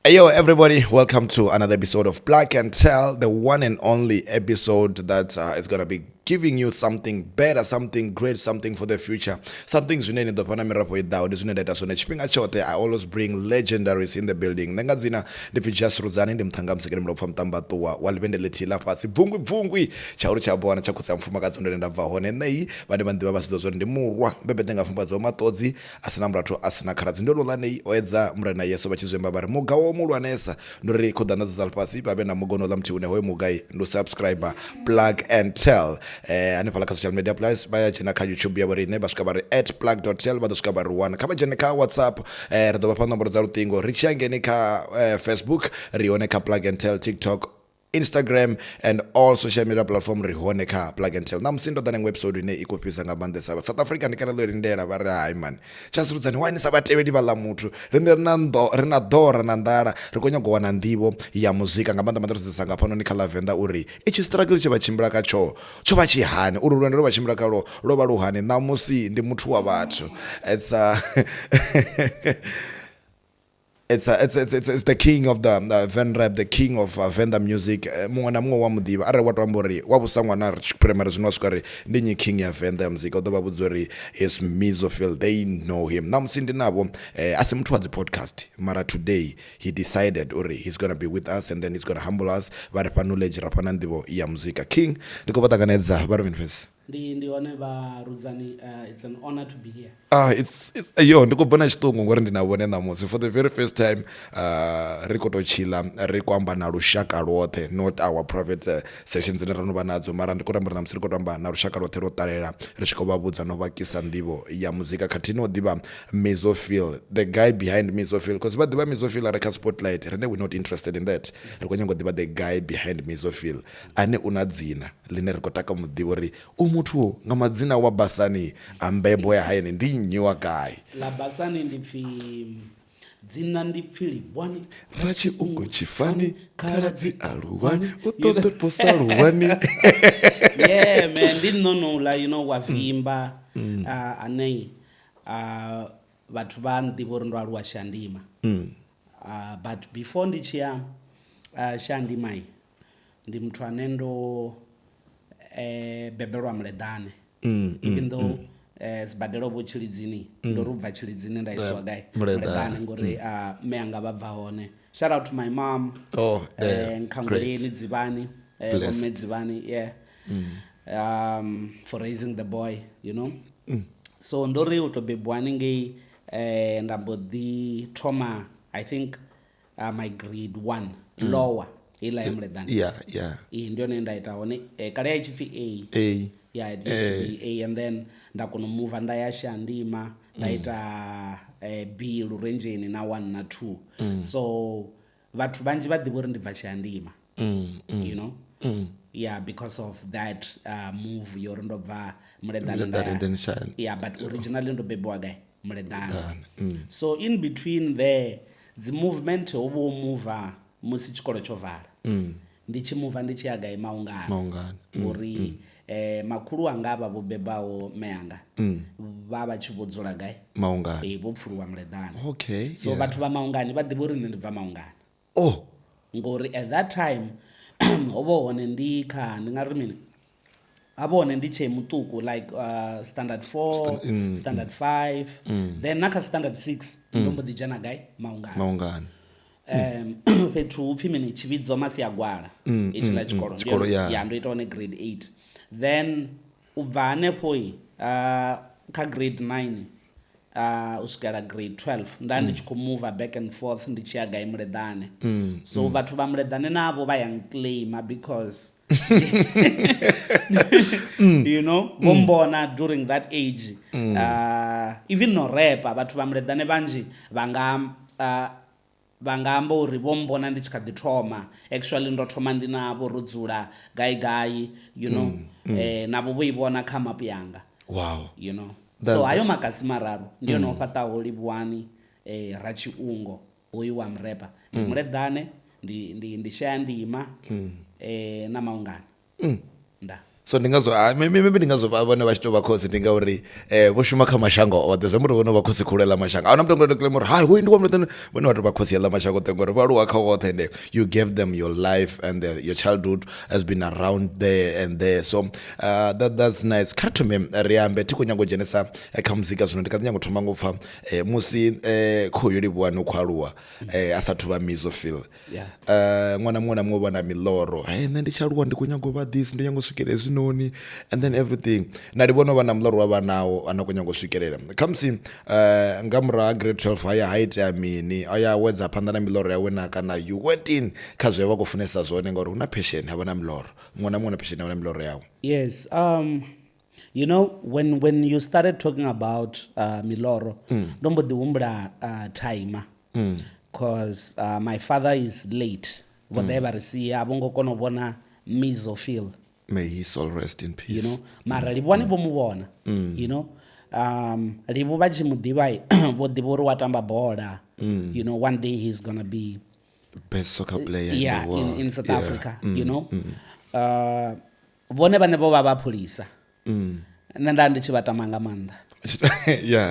Hey, yo, everybody, welcome to another episode of Black and Tell, the one and only episode that is going to be giving you something better, something great, something for the future. Something zvine ndo pana mirapo idao ndizvine ndaita so nechipinga chote. I always bring legendaries in the building. Ndangadzina ndifi just Ruzani ndimthanga msekere mlopfa mtambatuwa walivendeletila pasi bvungwi chauri chabona chakusa mfuma katsondere ndabva hone nei vane vandiva vasidozo ndimurwa bebetenga fumba dzo matodzi asina mratho asina kharadzi ndolola nei oedza murena yeso vachizvemba vari mugawo mulwanesa ndori khodana zalpasi babe na mugono la mthi une hoye mugai ndo subscriber Plug and Tell ane phala ka social media plus baya jena ka YouTube ya bari ne bashuka bari @plug.tell badushuka bari one kaba jena ka WhatsApp re do pa nomboro za rutingo ri changene ka Facebook ri one ka Plug and Tell TikTok Instagram and all social media platform rihone ka Plug and Tell namsindo dane website ine ikopisa ngabande saba South Africa ndikana lo rindela vari hai man chasurudzani wani sabatevedi vala muthu rina dora na ndara rikonya go wana ndivo ya muzika ngabanda matrosisa ngapano ni kala Venda uri ichi struggle che bachimbira kacho cho bachihani uri rwendo ro bachimbira kalo ro baluhani namusi ndi muthu wa bathu it's the king of the Ven rap, the king of Venda music. Mwana mwa wa mudiva are watu ambori wabusangwa na primary zinoswari ndinyi king ya Venda music odoba budzori is Mizo Phyll. They know him namsindi nabo asimtu wa the podcast mara today he decided uri he's gonna be with us and then he's gonna humble us vari knowledge rapana ndivo ya muzika king ndiko patakanedza vari vinfes ndione Ruzani, it's an honor to be here. It's yo ndikubona chitungu ngori ndinavone namusi for the very first time rikotochila rikwamba na rushaka rothe not our private sessions ine ranova nadzo mara ndikorambira namusi rikotamba na rushaka rothe rotarera rishikovabudza novakisa ndivo ya muzika khatino diva Mizo Phyll, the guy behind Mizo Phyll, because but diva Mizo Phyll areka spotlight and we're not interested in that. Rikonyango diva the guy behind Mizo Phyll ane unadzina line rikotaka mudivori muthu ngamadzina wa basani ambebo ya haini ndi nyiwa guy la basani ndipfi dzina ndipfi libwani rachi ungo chifani karadzi aluwani utoto posaluwani yeah man didn't know la wavimba anei vhathu va ndivho ndo aluwa Shandima but before ndichia Shandima ndi muthu anendo bebelwa mledane even though sibadelo bochilidzini ndorubva chilidzini ndaiswa guy mledane ngori meanga babva hone. Shout out to my mom nkangoleni dzivani omedzivani yeah for raising the boy so ndori utobebwani ngei ndambodhi trauma I think my grade 1 lower ila mledane yeah ndio nenda itaone kale yachifi A yeah it used to be A and then ndakono move ndaya Shandima ndaita B lurenjeni na 1 na 2 so vhathu vanji vadivori ndibva Shandima yeah because of that move yorindobva mledane yeah but originally ndobebwa guy mledane so in between there the movement obo mover musi chikolo chovala ndichimuva ndichiaga emaungano uri makuru anga ava vobebawo meanga vava chivodzola gai maungano vopfuruwa mledane okay so vhathu va maungani vadhiva uri ndibva maungano ngori at that time ovo hone ndingari mini avone ndiche mutuku like standard 4 standard 5 then naka standard 6 ndombodhijana gai maungano pethu upfi mini chividzo masi yagwara ichila chikolo ndoita one grade 8 then ubva hanepo ka grade 9 usvikira grade 12 ndandichikumova back and forth ndichiaga imledane so vathu va mledane navo vayanclaima because vombona during that age even no rapa vathu va mledane vanji vangamba uri vombona ndichikadhi trauma actually ndo trauma ndinavo rodzula gai navo voivona come up yanga wow so hayo makasi mararu ndio nopatawo libwani rachiungo uyu wa mrepa mledane ndi Shandima na maungano nda so maybe ndingazova vhone vha tshi tou vha khosi ndi ngauri vho shuma kha mashango oṱhe zwi amba uri vhone vha khosi khulu ḽa mashango ahuna muthu ngo claim uri hayi hoyu ndi wa muthu vhone vhathu vha khosi ḽa mashango oṱhe ngori vha aluwa kha woṱhe and you gave them your life and your childhood has been around there and there, so that's nice. Kha thome ri ambe thi khou nyaga u dzhenisa kha muzika zwino ndi kha ḓi nyaga u thoma ngo u pfha musi khoyo livhuwani u khou aluwa a sathu vha Mizo Phyll, ṅwana muṅwe na muṅwe vha na miḽoro, nṋe ndi tshi aluwa ndi khou nyaga u vha this, ndi nyaga u swikelela hezwinoni and then everything, na ndi vhona u vha na muḽoro wa vha nawo ana khou nyaga u swikelela khamusi nga murahu ha grade 12 haya ha itea mini, a ya wedza phanḓa na miḽoro yawe na kana you went in kha zwe vha khou funesa zwone ngauri hu na passion havha na miḽoro, muṅwe na muṅwe na passion havha na miḽoro yawe. Yes, you know, when you started talking about miloro, ndo mbo ḓi humbula timer, because my father is late, vhoḓe vha ri sia a vho ngo kona u vhona Mizo Phyll. May his soul rest in peace. You know, mara livhuwani vho mu vhona, you know, livhu vha tshi mu ḓivha vho ḓivha uri wa tamba bola, you know, one day he's gonna be best soccer player in the world. in South Africa, you know. Vhone vhane vho vha vha pholisa, nṋe nda ndi tshi vha tama nga maanḓa,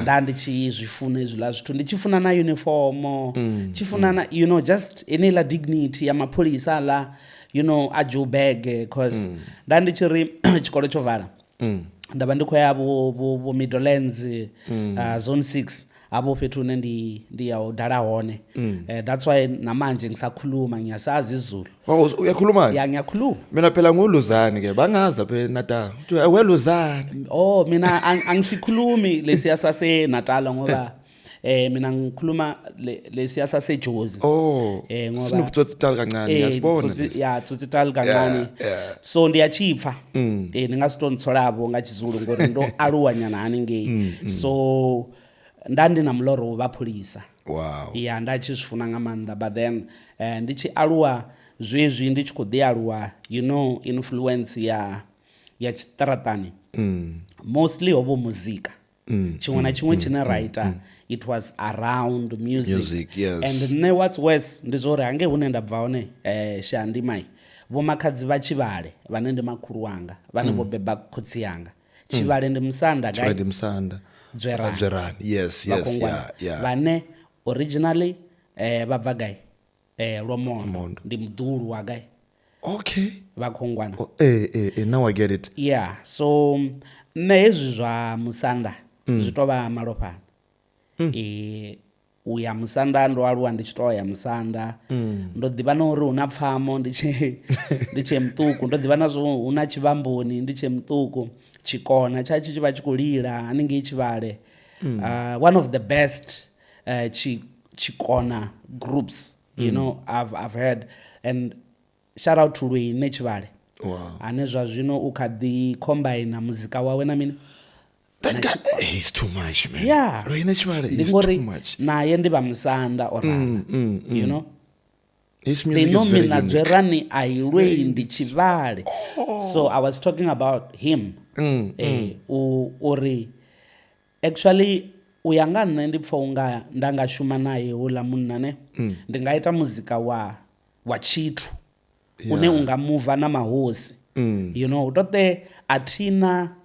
nda ndi tshi zwi funa hezwiḽa zwithu, ndi tshi funa na uniform, tshi funa na, you know, just eneiḽa dignity ya mapholisa ḽa, you know, a Joburg, because nda ndi tshi ri tshikolo tsho vala, nda vha ndi khou ya vho Midlands, zone 6, abo fhethu hune ndi ya u dala hone. That's why namanje ngisakhuluma ngiyasazi isiZulu. Oh, uyakhuluma? Ya ngiyakhuluma. Mina phela nguluzane ke bangaza phe Natal. Weluzane. Oh, mina angisikhulumi lesiya sase Natal ngoba mina ngikhuluma lesiya sase Jozi. Oh. Ngoba sinukutsotsi kancane ngiyasibona lesi. Ya tsotsi kancane. So ndiyachipfa. Ningasitonditsolabo nga chiZulu ngori ndo aluwa nyana haningei. So ndandi na mloro wa pholisa. Wow. Yeah, nda tshi zwifuna nga maanḓa, but then ndi tshi aluwa zwezwi ndi tshi khou ḓi aluwa, you know, influence ya tshiṱaratani, mostly hovho muzika, tshiṅwe na tshiṅwe tshine ra ita, it was around music, yes. And nne what's worse ndi zwo ri hange hune nda bva hone Shandi mai vho makhadzi vha Tshivhale vhane ndi makhulu wanga vhane vho beba khotsi yanga. Tshivhale ndi Musanda guy. Tshivhale ndi Musanda. Dzwerani. Yes, yeah. Vhane originally vha bva gai Lomondo, ndi mudulu wa gai. Okay. Vha Khongwana. Now I get it. Yeah, so nne hezwi zwa Musanda zwi tou vha malofhani. Uya Musanda ndo aluwa ndi tshi tou ya Musanda, ndo ḓivha na uri huna Pfamo ndi tshe muṱuku, ndo ḓivha na zwo huna Tshivhamboni ndi tshe muṱuku, Tshikona tsha tshi vha tshi khou lila haningei Tshivhale. One of the best Tshikona groups, you know, I've heard, and shout out to Lwine Tshivhale. Wow. Ane zwa zwino u kha ḓi combine muzika wawe na mini. That guy, he's too much, man. Yeah. Lwine Tshivhale is too much. Naye ndi vha Musanda orana, you know. His music is very unique. Dzwerani ailwe ndi Tshivhale. So I was talking about him. Uri actually uyanga nne ndi pfa unga ndanga shuma naye hula munna ne, ndi nga ita muzika wa tshithu une unga move na mahosi, you know, utote athina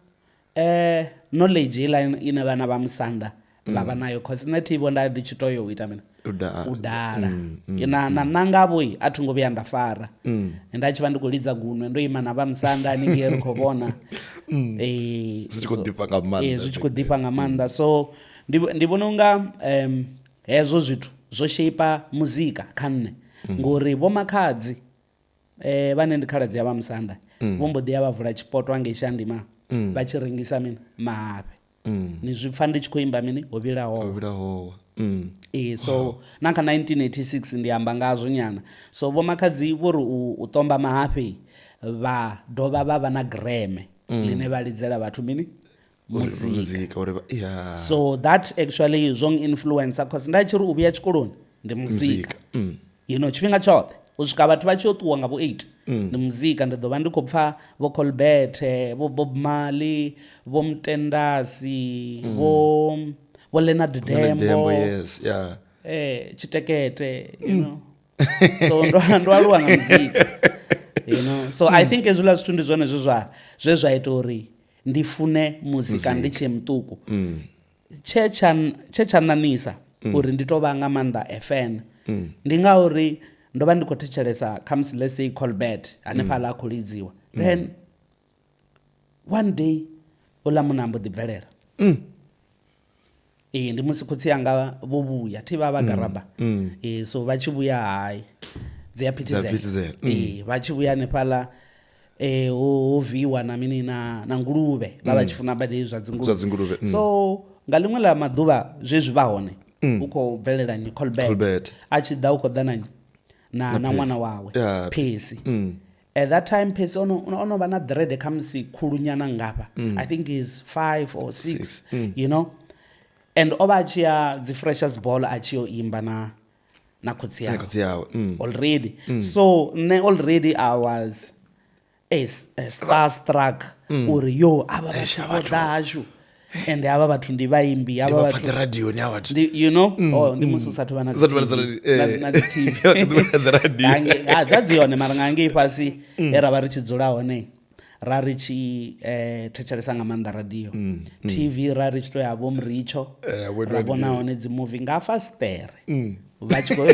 knowledge ine vhana vha Musanda vha nayo, cause nne thivho nda ndi tshi toyo u ita mina udala na nangavho a thungo vhuya nda fara, nda tshi vha ndi khou lidza gunwe ndo ima na vha Musanda haningei ri khou vhona zwi khou ḓifha nga maanḓa. So ndi vhona unga hezwo zwithu zwo shapea muzika kha nne, ngori vho makhadzi vhane ndi khaladzi ya vha Musanda vho mbo ḓi ya vha vula tshipoto hangei Shandima vha tshi rengisa mini mahafhe. Ni zwi pfa ndi tshi khou imba mini ho vhilaho. So na kha 1986 ndi amba ngazwo nyana. So vho makhadzi vho ri u tomba mahafhe vha dovha vha vha na greme line vha lidzela vhathu mini muzika. So that actually zong influencer, because nda tshi ri u vhuya tshikoloni ndi muzika, you know, tshifhinga tshoṱhe u swika vhathu vha tshi ṱuwa nga vho 8 ndi muzika. Ndi ḓo vha ndi khou pfa vho Colbert, vho Bob Marley, vho Mtendasi, vho Leonard Dembo, yes, yeah. Tshitekete, you know. So ndo aluwa nga muzika. you know, so I think hezwiḽa zwithu ndi zwone zwe zwa ita uri ndi fune muzika ndi tshe muṱuku. Tshe tsha ṋaṋisa uri ndi tou vha nga maanḓa a fan ndi ngauri ndo vha ndi khou thetshelesa khamusi let's say Colbert hanefhaḽa a khou lidziwa, then one day uḽa munna ambo ḓi bvelela. Ndi musi khotsi yanga vho vhuya thi vha garaba. So vha tshi vhuya hayi dzi a phithizela. Vha tshi vhuya hanefhaḽa ho viwa na mini na nguluvhe vha tshi funa badi zwa dzinguluvhe. So nga ḽiṅwe ḽa maḓuvha zwezwi vha hone u khou bvelela nyi Colbert a tshi ḓa u khou ḓa na ṅwana wawe Phesi. At that time Phesi ono vha na dread khamusi khulunyana ngafha. I think is 5 or 6, you know, and o vha a tshi ya dzi freshers ball a tshi yo imba na khotsi yawe already. So nne already I was a starstruck uri yo ava vhathu vho ḓashu and ava vhathu ndi vhaimbi ava vhathu radio ni avhathu, you know, ndi musi sathu vha na TV dza dzi hone mara nga ngei fhasi era vha ri tshi dzula hone ra ri tshi thetshelesa nga maanḓa radio. TV ra ri tshi to ya vho Mricho ra vhona hone dzi movie nga fastere vha tshi khou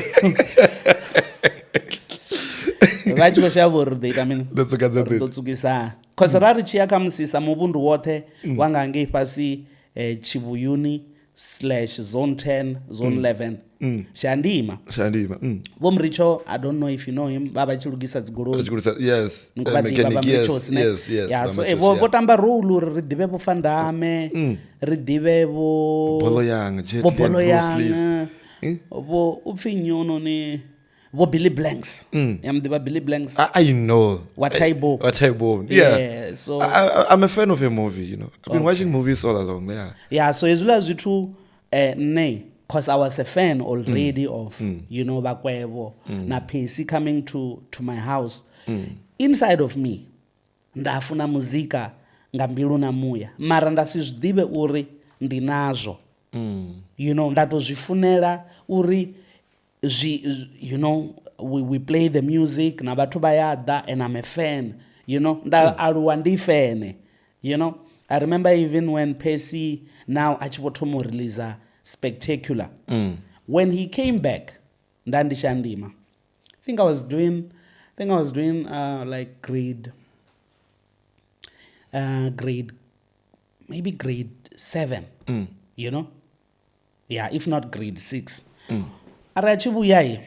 vha tshi khou shavha uri ḓo ita mini ḓo tsukisa, cause ra ri tshi ya kha musisa muvhundu woṱhe wa nga ngei fhasi Chivuyuni / zone 10 zone 11 Shandima vho Mricho, I don't know if you know him, vha tshi lugisa dzigoloi. Yes, mechanic, yes, so vho tamba role uri ri ḓivhe vho Fandame, ri ḓivhe vho Boloyang, vho upfi nyono ni vho Billy Blanks. Yamdiba Billy Blanks. I know. What I bought. Yeah. So I'm a fan of a movie, you know. I've been watching movies all along. Yeah, so hezwiḽa zwithu ne, because I was a fan already of, you know, Bakwebo, na Phesi coming to my house. Inside of me, ndafuna muzika nga mbilu na muya. Mara ndasi zwiḓivhe uri ndi nazwo. You know, ndato zwifunela uri you know, we play the music na bathu bayada and I'm a fan, you know, nda aluwa ndi fan, you know. I remember even when Phesi now achibothomo release Spectacular. When he came back ndandi Shandima, I think I was doing like grade maybe grade 7, you know, yeah, if not grade 6. Arachibuya,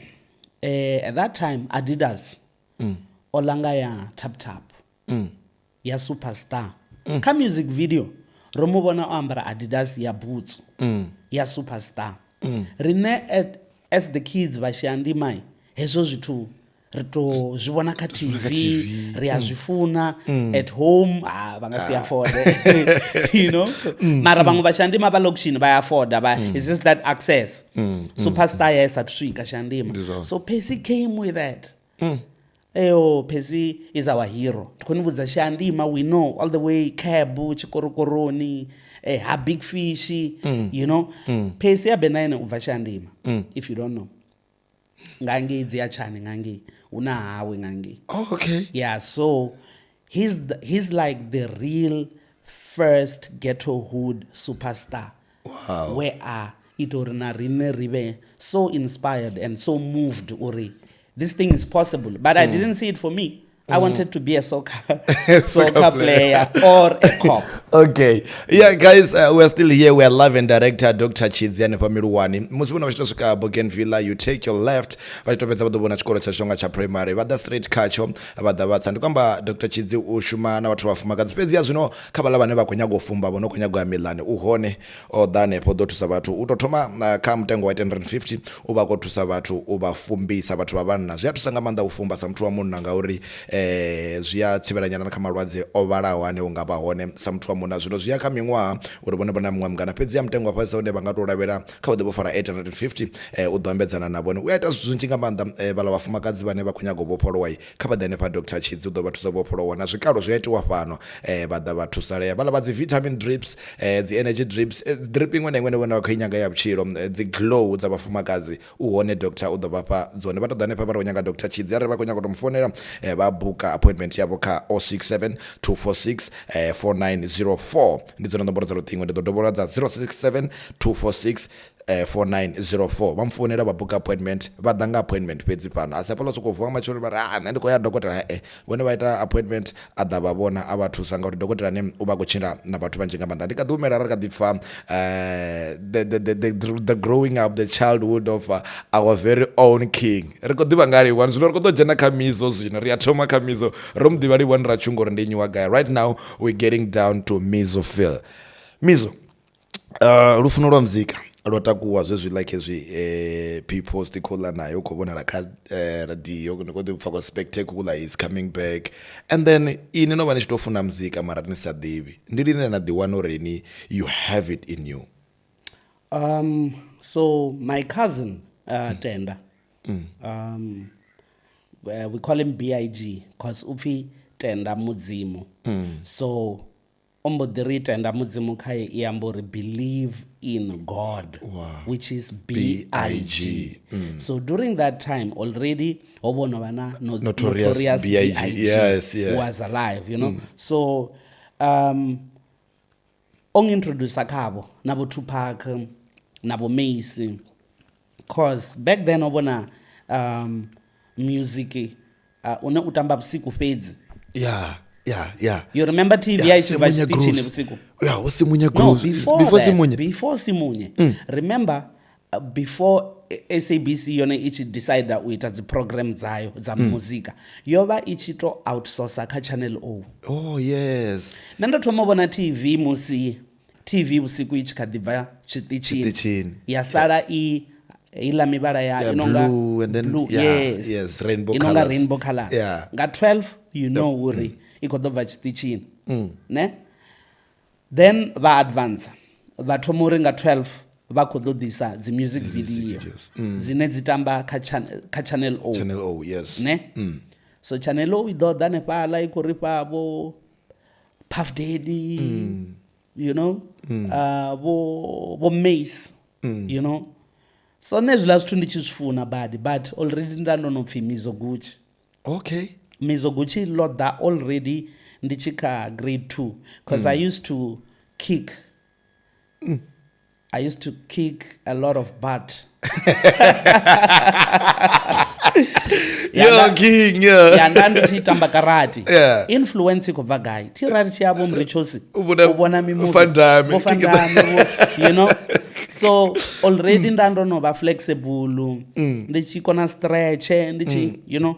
at that time Adidas olanga ya tap ya Superstar ka music video romubona ambara Adidas ya boots ya Superstar rine as the kids Shandima hezo zwithu rito zwibona ka TV ri azwifuna at home vanga si afford, you know, mara vamwe Shandima ba lokishini ba afford ba it's just that access. Superstar yes atuswika Shandima, so Phesi came with that. Phesi is our hero. Tukunibudza Shandima, we know all the way Kabu Chikorokoroni, ha Big Fishy, you know. Phesi abenaine uva Shandima, if you don't know. Ngangi idzia chani ngangi una hawe ngangi. Oh, okay. Yeah, so he's like the real first ghetto hood superstar. Wow. Where itorina rine ribe so inspired and so moved uri this thing is possible, but I didn't see it for me. I wanted to be a soccer player or a cop. Okay. Yeah, guys, we're still here. We're live and director Dr. Chidziane Pamiruwani. Musibuna vachitosuka Bougainville, you take your left. Vachitopedza vadobona chikoro cha shonga cha primary. Vada straight kacho, vada vatsa. Ndikamba Dr. Chidzi ushuma na watu wafumakadzi. Pezi ya zino, kabala vaneva konyago fumba, bono konyago ya milane. Uhone, o dane, podo tusabatu. Utotoma, kam tengo wa 850, uba ko tusabatu, uba fumbi, sabatu babana. Zia tusangamanda ufumba, samtuwa munu nangauri, zia tsiberanyana na kamarwadze ovalaho ane ungaba hone samthwa muna zwino zia kha miṅwaha uri vhone vhona miṅwaha mungana fhedzi ya mutengo fhasi hone vha nga to lavhela kha vhuḓe vho fara 850 u ḓo ambedzana na vhone u ita zwithu zwinzhi nga maanḓa vhala vhafumakadzi vhane vha khou nyaga u vhofholowa kha vha ḓe hanefha Dr. Chidzi u ḓo vha thusa vhofholowa na zwikalo zwi a itiwa fhano vha ḓa vha thusalea vhala vha dzi vitamin drips dzi energy drips dripping iṅwe na iṅwe vhone vha khou nyaga ya vhutshilo dzi glow dza vhafumakadzi u hone doctor u ḓo vha fha dzone vha ṱoḓa hanefha vha ro nyaga Dr. Chidzi arali vha khou nyaga u to mfonela vha book appointment yavo kha 067 246 4904 ndidzo nomboro dza luṱingo ndi ḓo dovhola dza 067 246 4904 vha mfonela vha book appointment vha ḓa nga appointment fhedzi fhano asi hafhaḽa sokou vuwa matshelo vha ri nṋe ndi khou ya dokotela vhone vha ita appointment a ḓa vha vhona a vha thusa ngauri dokotela ne u vha khou tshila na vhathu vhanzhi nga maanḓa ndi kha ḓi humela ri kha ḓi pfha the growing up, the childhood of our very own king ri khou ḓivha nga liwani zwino ri khou ḓo dzhena kha Mizo zwino ri a thoma kha Mizo ro mu ḓivha liwani ra tshunga uri ndi nyiwa guy. Right now we're getting down to Mizo Phyll. Mizo, lufuno lwa muzika lwo takuwa zwezwi like hezwi people stickhola nayo khou vhonala kha radio ndi khou ḓi pfha ko spectacular is coming back, and then ini no vha ni tshi tou funa muzika mara ni sa ḓivhi ndi lini na ḓi wana uri ni you have it in you? So my cousin Tenda, we call him BIG because ufi Tenda Mudzimu. So ombodiri Tenda Mudzimu kai iambori believe in God, which is BIG. So during that time already Obonobana notorious BIG yes. was alive, you know. So introduce akabo nabo Tupac nabo Macy, cause back then obona music una utamba busiku feds. Yeah. You remember TV teaching busiku? Yeah, was Simunye No, Grooves. before Simunye. Remember before SABC yone ichi decide that we the program zayo za muzika yoba ichi to outsource kha channel O. Oh yes. Nando thoma bona TV musi TV usiku ichi kadibva chitichini yasala ila mibala ya inonga blue and then blue, yes rainbow inonga colors. rainbow colors. Yeah. Nga 12 you know uri ikodova chitichini. Ne? Then va advance va thomori nga 12 va khododisa the music video zine dzitamba kha channel O. Channel O, yes. Ne? So channel O ido dane pala ikoripa bo Puff Daddy, you know, bo Mace, you know. So nezula zwithu ndi tshifuna badi but already ndanono pfi Mizo Gucci. Okay. Mizo Gucci loda already ndichika grade 2 because I used to kick a lot of butt. You're king, yeah. Yanda ndichitamba karate. Yeah. Influence kubva guy. Tirari chiyabo mrichosi. Ubona mimuvi. Fandami. You know. So already ndandono ba flexible. Ndichikona stretch ndichi, you know.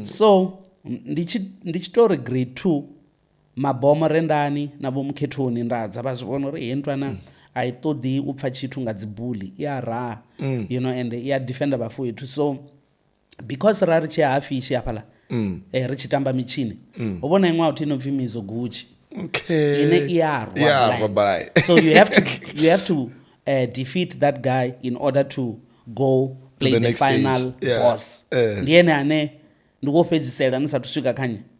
So ndichitori grade 2 mabomo rendani nabo mkhethoni ndadza bazvibona uri hendwana I thought the upfa chithu nga dzibuli ra you know, and ya defender bafu itu. So because rari che hafi ishi apala richitamba michini ubona imwa uthi no Mizo Gucci. Okay. Ine bye. So you have to defeat that guy in order to go play the final boss. Ndiene ane ndikopedzisela nisathu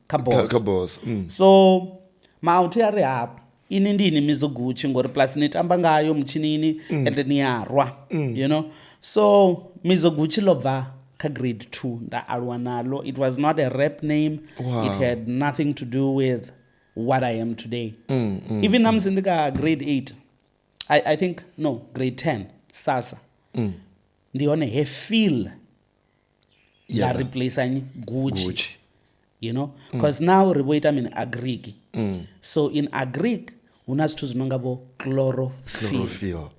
ka boss. So mauthi ari hapo ini ndini Mizo Gucci ngori plus nitamba ngayo mchinini and niyarwa, you know. So Mizo Gucci lova ka grade 2 nda alwa nalo. It was not a rap name. It had nothing to do with what I am today. Even namsindika grade 8 I think no grade 10 sasa ndione he feel la replace Gucci. You know, because now reboita in agric. So in agric unas to zinonga bo chlorophyll.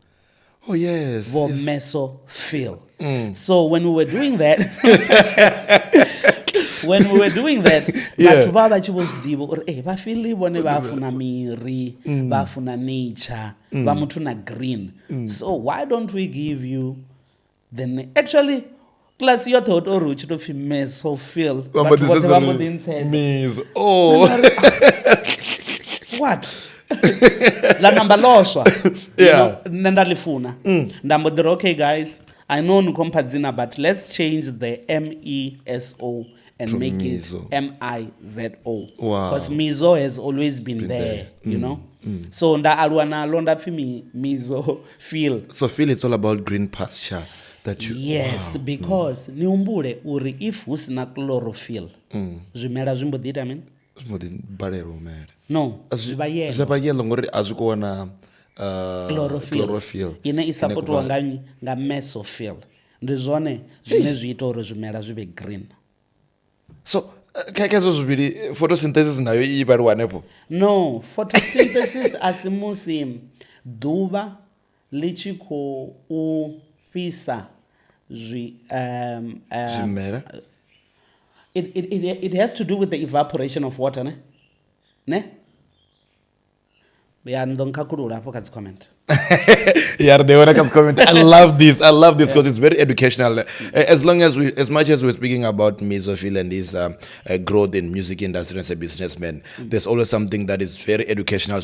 Oh yes. Bo mesophyll. So when we were doing that batho ba ba tshibos dibo ore ba feel bone ba funa miri ba funa nature ba muthu na green. So why don't we give you the actually class yo thought or uchi to Mesophyll but what inside Mizo. Oh. What? La number loswa. Yeah. Ndalifuna. Ndambodero okay guys, I know nkompadzina but let's change the MESO and to make Mizo. It MIZO. Wow. Because Mizo has always been there, you know. So nda alwana londa fi Mizo Phyll. So Phyll, it's all about green pasture. that you yes wow. because ni umbule uri if husina chlorophyll zwimela zwi mbo ḓi ita mini zwi mbo ḓi balelwa u mela no zwivha zwi vha yellow ngori a zwi kho wana chlorophyll ine i supportiwa nga mesophyll ndi zwone zwine zwi ita uri zwimela zwi vhe green so khaezo zwivhili photosynthesis nayo i vhaliwa hanefho no photosynthesis asi musi ḓuvha ḽi tshi khou fhisa zwimela it has to do with the evaporation of water ne ya ndo nkhakhulula hafho kha dzi comment yeah, they want to comment. I love this because it's very educational. As much as we're speaking about Mizo Phyll and his growth in music industry as a businessman, there's always something that is very educational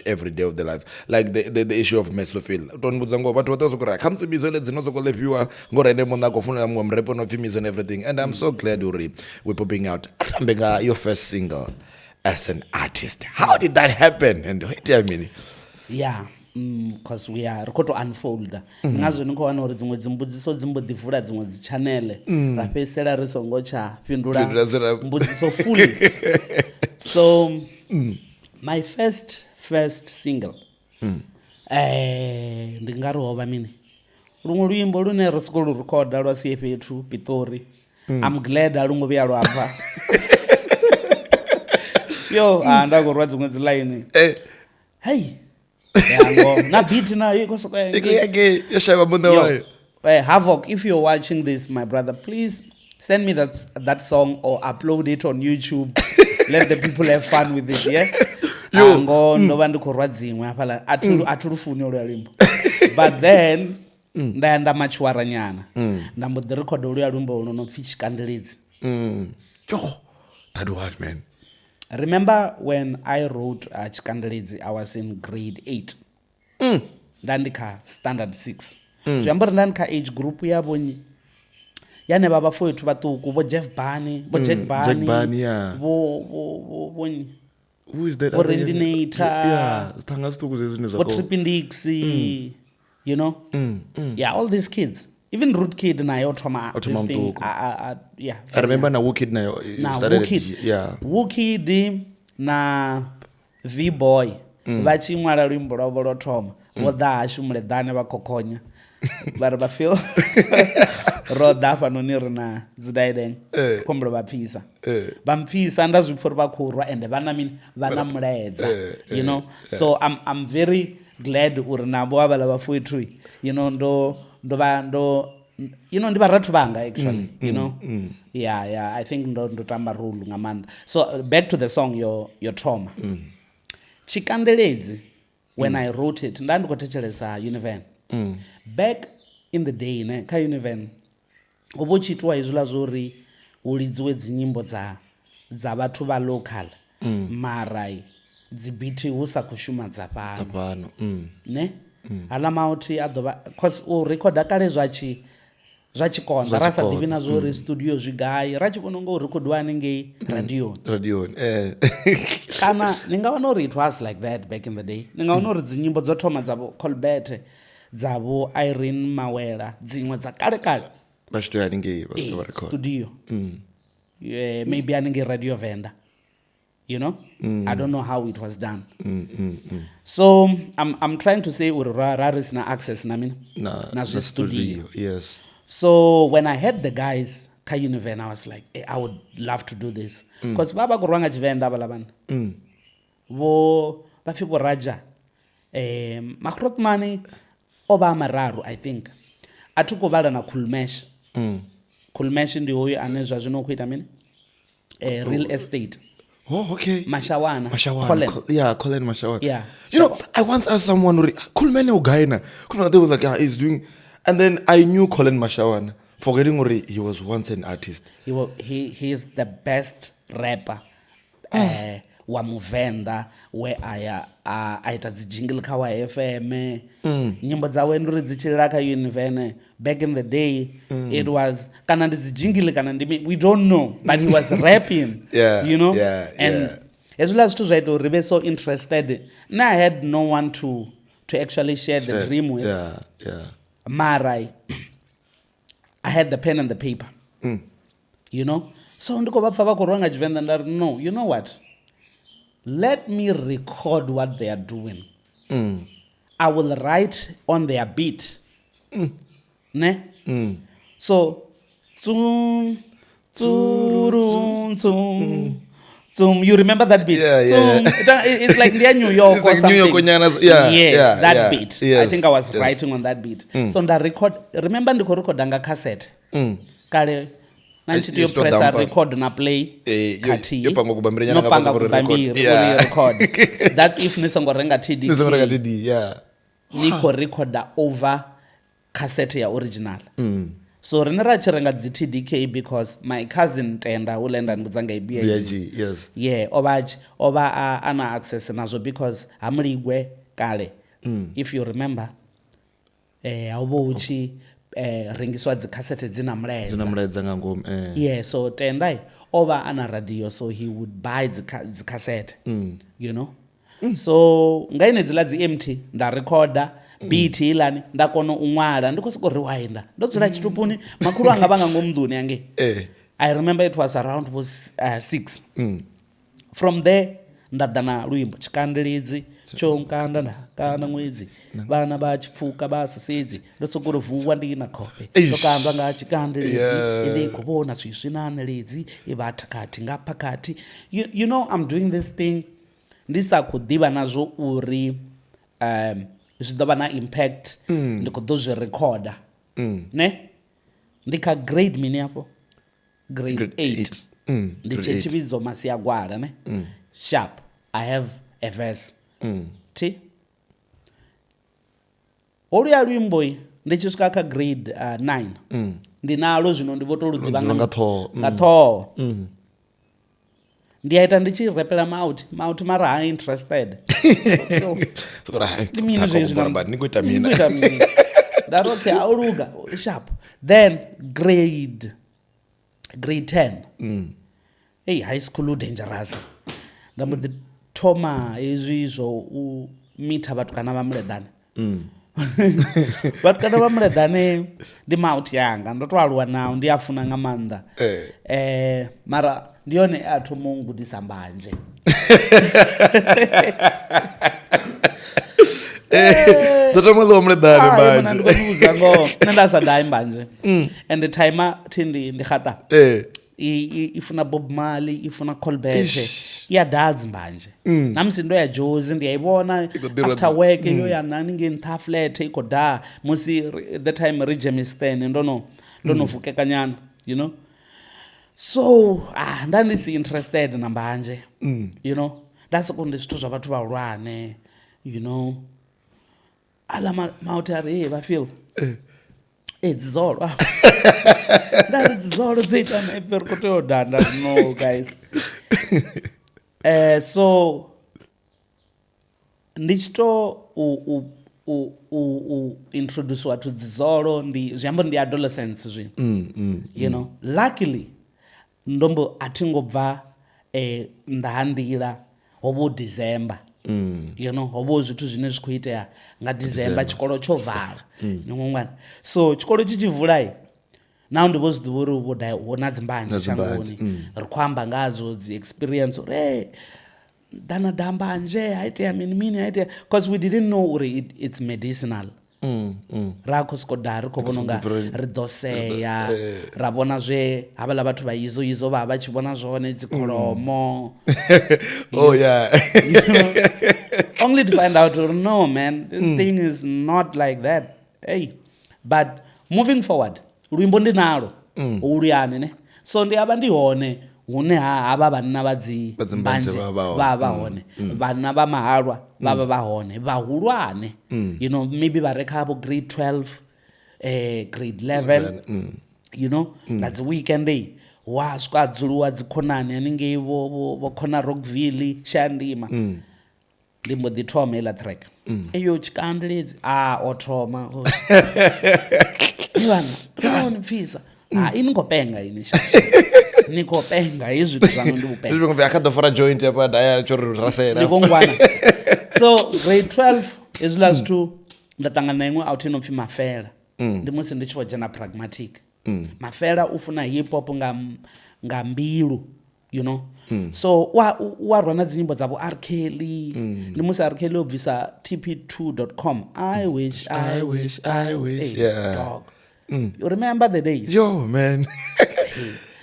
every day of their life. Like the issue of Mizo Phyll. Don't but what else comes to Mizo and everything. And I'm so glad we're popping out your first single as an artist. How did that happen? And wait a minute. Yeah, because we are to unfold ngazwo ni khou wana uri dziṅwe dzimbudziso dzimbo ḓi vula dziṅwe dzi channel ra fhedzisela ri songo tsha fhindula mbudziso fully. So my first single ndi nga ri hovha mini luṅwe luimbo lune ro soko lu recorda lwa sie fhethu Pitori. I'm glad a lungo vhuya lwa bva yo nda khou rwa dziṅwe dzi line hey na beat now Havoc, if you're watching this, my brother, please send me that song or upload it on YouTube. Let the people have fun with it, yeah? But then ndaenda machwara nyana ndambo ḓi record oluya lumbo no pfi Chikandeledzi. That what, man? Remember when I wrote Chikandeledzi, I was in grade 8. Ndandika standard 6. Zviamba uri ndandika age group yavonyi yane baba foyetu vatuku bo Jack Barney, yeah. Vonyi. Who is that? Orendinator. Yeah, Tripindix, you know? Yeah, all these kids. Even Root Kid na yo trauma this thing. Yeah. I remember na Wookid na started. Yeah. Wookid na V-Boy. Vachi ṅwala luimbo lwavho lwo thoma. Vho ḓa hashu muleḓane vha khokhonya. Vha ri vha feel ro ḓa hafhanoni ri na dzi daideng. Khombolo vha pfisa. Vha mpfisa nda zwi pfha uri vha khou rwa ende vha na mini vha na mulaedza. You know? So I'm very glad uri nabo avhala vhafuithu. You know ndi vharathu vhanga actually. You know? Yeah, I think ndo tamba role nga maanḓa. So back to the song your trauma. Chikandeledzi, when I wrote it, ndandi khou thetshelesa Univen. Back in the day, kha Univen, uvho chitwa izula zori hu lidziwe dzinyimbo dza vhathu vha local. Marai dzibiti hu sa khou shuma dza fhano. Ne? Hala mauthi a ḓovha cause u recorda kale zwa tshikonza ra sa ḓivhi na zwo studio zwigai ra tshi vhona ngo recordiwa haningei radio kana ni nga wana uri it was like that back in the day ni nga wana uri dzinyimbo dzo thoma dzavho Colbert dzavho Irene Mawela dziṅwe dza kale vha tshi to haningei vha tshi to record studio maybe haningei radio Venda. You know, I don't know how it was done. So I'm trying to say uri raris na access na mina na studio. Yes. So when I heard the guys ka Univen, I was like, hey, I would love to do this because baba kurwanga Chivenda balabana. Wo bafibo Raja Makrotmani oba mararu I think. Atuko bala na Kulmesh. Kulmesh ndi hoyo ane zwa zwino kuita mini? Real estate. Oh, okay. Mashawana. Colin Mashawana. Yeah. You know, I once asked someone, cool man Ugaina. They was like, he's doing, and then I knew Colin Mashawana, forgetting he was once an artist. He is the best rapper. Wa Venda where aita dzi jingle kha wa FM. Nyimbo dzawe nduri dzichilila kha Univen. Back in the day, it was kana ndidzi jingle kana ndimi we don't know, but he was rapping. You know? And as well as to try to be so interested. Now I had no one to actually share the dream with. Marai, I had the pen and the paper. You know? So ndiko vapfa va kuronga Venda ndari, no, you know what? Let me record what they are doing. I will write on their beat. Ne? So, tsum, tsurum, tsum, tsum. You remember that beat? It's like near New York or something. New York, yes, that beat. Yes, I think I was writing on that beat. So I record. Remember ndiko record anga cassette. Kale. Nanchiti pressa record na play kati. Yopanga kubambira no panga kubambira record. That's if nisongorenga TDK. Nisongorenga TD, yeah. Niko recorder over cassette ya original. So renera chirenga TDK because my cousin tenda ulenda nbudzanga BIG. Yes. Yeah, oba ana access nazo because amligwe kale. If you remember awuchi ringiswa cassette dzina mulaedza nga ngoma yeah, so tendai oba ana radio, so he would buy the cassette. You know. So ngaine dzila dzi empty nda recorder beat ilani ndakona unwala ndiko siko rewinda ndodzula chitupuni makuru anga vanga ngomnduni yange. I remember it was around 6. From there ndadana luimbo chikandelidzi chonkanda na kana mwedzi vana vachipfuka basisidzi ndosokoro vuwa ndina kope ndokamba nga chikandelidzi ende kubona swisvinanelidzi ivatakati ngapakati. You know, I'm doing this thing ndisakudiva nazvo uri zvidova na impact ndikudozvirecorda ne ndika grade mini yapo grade 8 ndichechividzo masi agwara ne sharp I have a verse ti oluya lwimbo ndichisvika ka grade 9 ndinalo zvino ndivotoludiva ngatoo ndiyaita ndichirepera mauti mari hainterested ndaroke auluga sharp then grade 10 hey, high school dangerous ndambuditoma izvizvo umita vatukana vamuledhane vatukana vamuledhane ndimauti yanga ndotoaluwa nawo ndiyafuna nga manda mara ndione atomungudisa mbanje totomwelo muledhane mbanje ndikonuza ngo nendasadai mbanje and the timer tindi ndikhata ifuna Bob Marley ifuna Colbert iyadadzi mbanje namsindo ya Jozi ndiyayibona after work iyo yanani ngentaflet ikoda musi the time regemistan ndonovuke kanyana, you know. So ndandisi interested nambanje, you know, ndasikundi zvithu zvavathu valwane, you know, ala mauti ari vafeel dzizolo ndari dzizolo dzoita maepferi kutodhanda no guys. So ndichito introduce watu dzizolo zviambo ndi adolescence zvi, you know. Luckily ndombo atingobva ndahandira obo December, you know, obo zvithu zvine zvikuita nga December chikolo chovhara nomwana. So chikolo chichivhulai now ndivozvidhuri wona dzimbanje changoni rikwamba ngazo dzi experience re dana dambanje haite mini haite, because we didn't know it's medicinal. Rako skodari kobononga ridoseya rabona zve avala vathu vaizo va vachibona zvone dzikolomo. Oh yeah. You know, only to find out, no man, this thing is not like that. Hey, but moving forward luimbo ndinalo uluyani ne, so ndiyava ndihone hune hava vanna vadzimbanje vava hone, vanna va mahalwa vava vahone, vahulwane, you know, maybe varekavo grade 12 grade 11 you know, ngadzi weekend day wasvika adzuluwa dzikhonani anenge vokhona Rockville Shandima ndimbodithoma ila track eyo chikandeledzi othoma ivana nipfisa iningopenga ini nikopenga izvithu zvano ndiupenga akadofora joint apa daya chorasera ndikongwana. So grade 12 izvila zvithu ndatangana naimwe out inopfi Mafela. ndi musi ndi tshi vho dzhena pragmatic Mafela u funa hip hop nga mbilu you know so wa rwana dzinyimbo dzavho R Kelly ndi musi R Kelly obvisa tp2.com I wish hey, yeah dog you remember the days yo man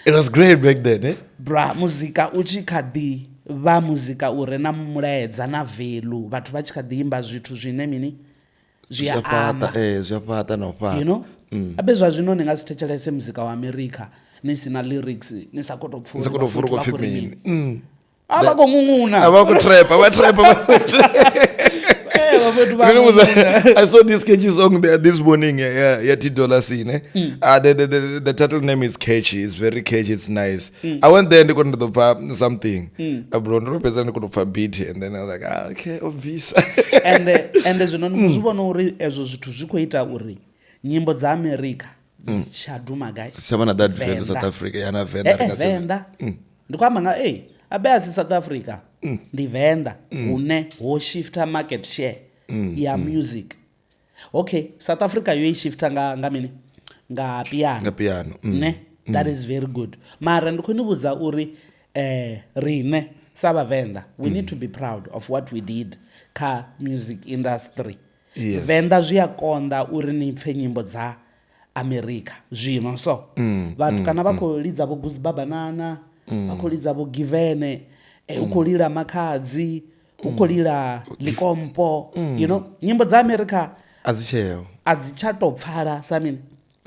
it was great back then eh bra muzika uchi khadi va muzika ure na mulaedza na value vhathu vha tshi kha ḓi imba zwithu zwine mini zwi a amba zwi a fhaṱa na u fhaṱa you know abe zwa zwino ni nga si thetshelese muzika wa America ni sina lyrics ni sa koto pfura ko fimini aba ko ngunguna aba ko trap I saw this catchy song there this morning yeah $10 scene the title name is catchy, it's very catchy, it's nice I went there and got to the something bro no person could have beat and then I was like okay obvious and zwino muzvibona uri ezwo zwithu zvikho ita uri nyimbo dza America shaduma guys sabana that Venda South Africa yana Venda ndikwamba nga abe asi South Africa ndi Venda une ho shifta market share ya music okay South Africa yo shifta nga mini nga piano ne that is very good mara ndikhoni budza uri rine saba Venda we need to be proud of what we did ka music industry yes. Venda zwi a konda uri ni pfe nyimbo dza America zwino so vhathu kana vha khou lidza vho Guzi Babanana vha khou lidza vho Givene u khou lila Makhadzi u khou lila Likompo you know nyimbo dza America adzicha to pfala samini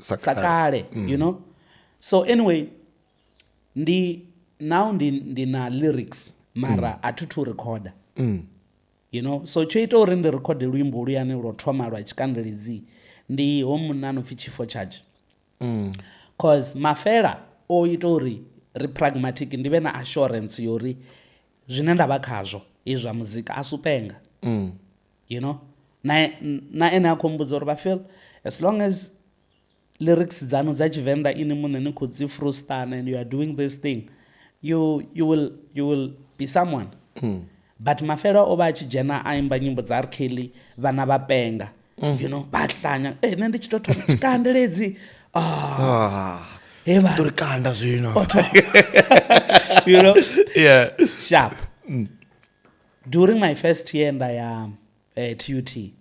sakale you know so anyway ndi na lyrics mara athu recorder you know so choita uri ndi record luimbo luyani lo thoma lwa chikandeledzi ndi homunano pfi Chief Charge cause Mafela o ita uri ri pragmatic ndive na assurance yori zwine ndavha khazwo izwa muzika asupenga you know na ene akombudza uri Phyll as long as lyrics dzanu dza Venda ini munne ni khudzi frustana and you are doing this thing you will be someone but Mafela o ba tshi dzhena a imba nyimbo dza R Kelly vana vha penga you know bahlanya nne ndi tshi to thoma chikandeledzi eva tori kanda zwino you know yeah sharp during my first year ndaya TUT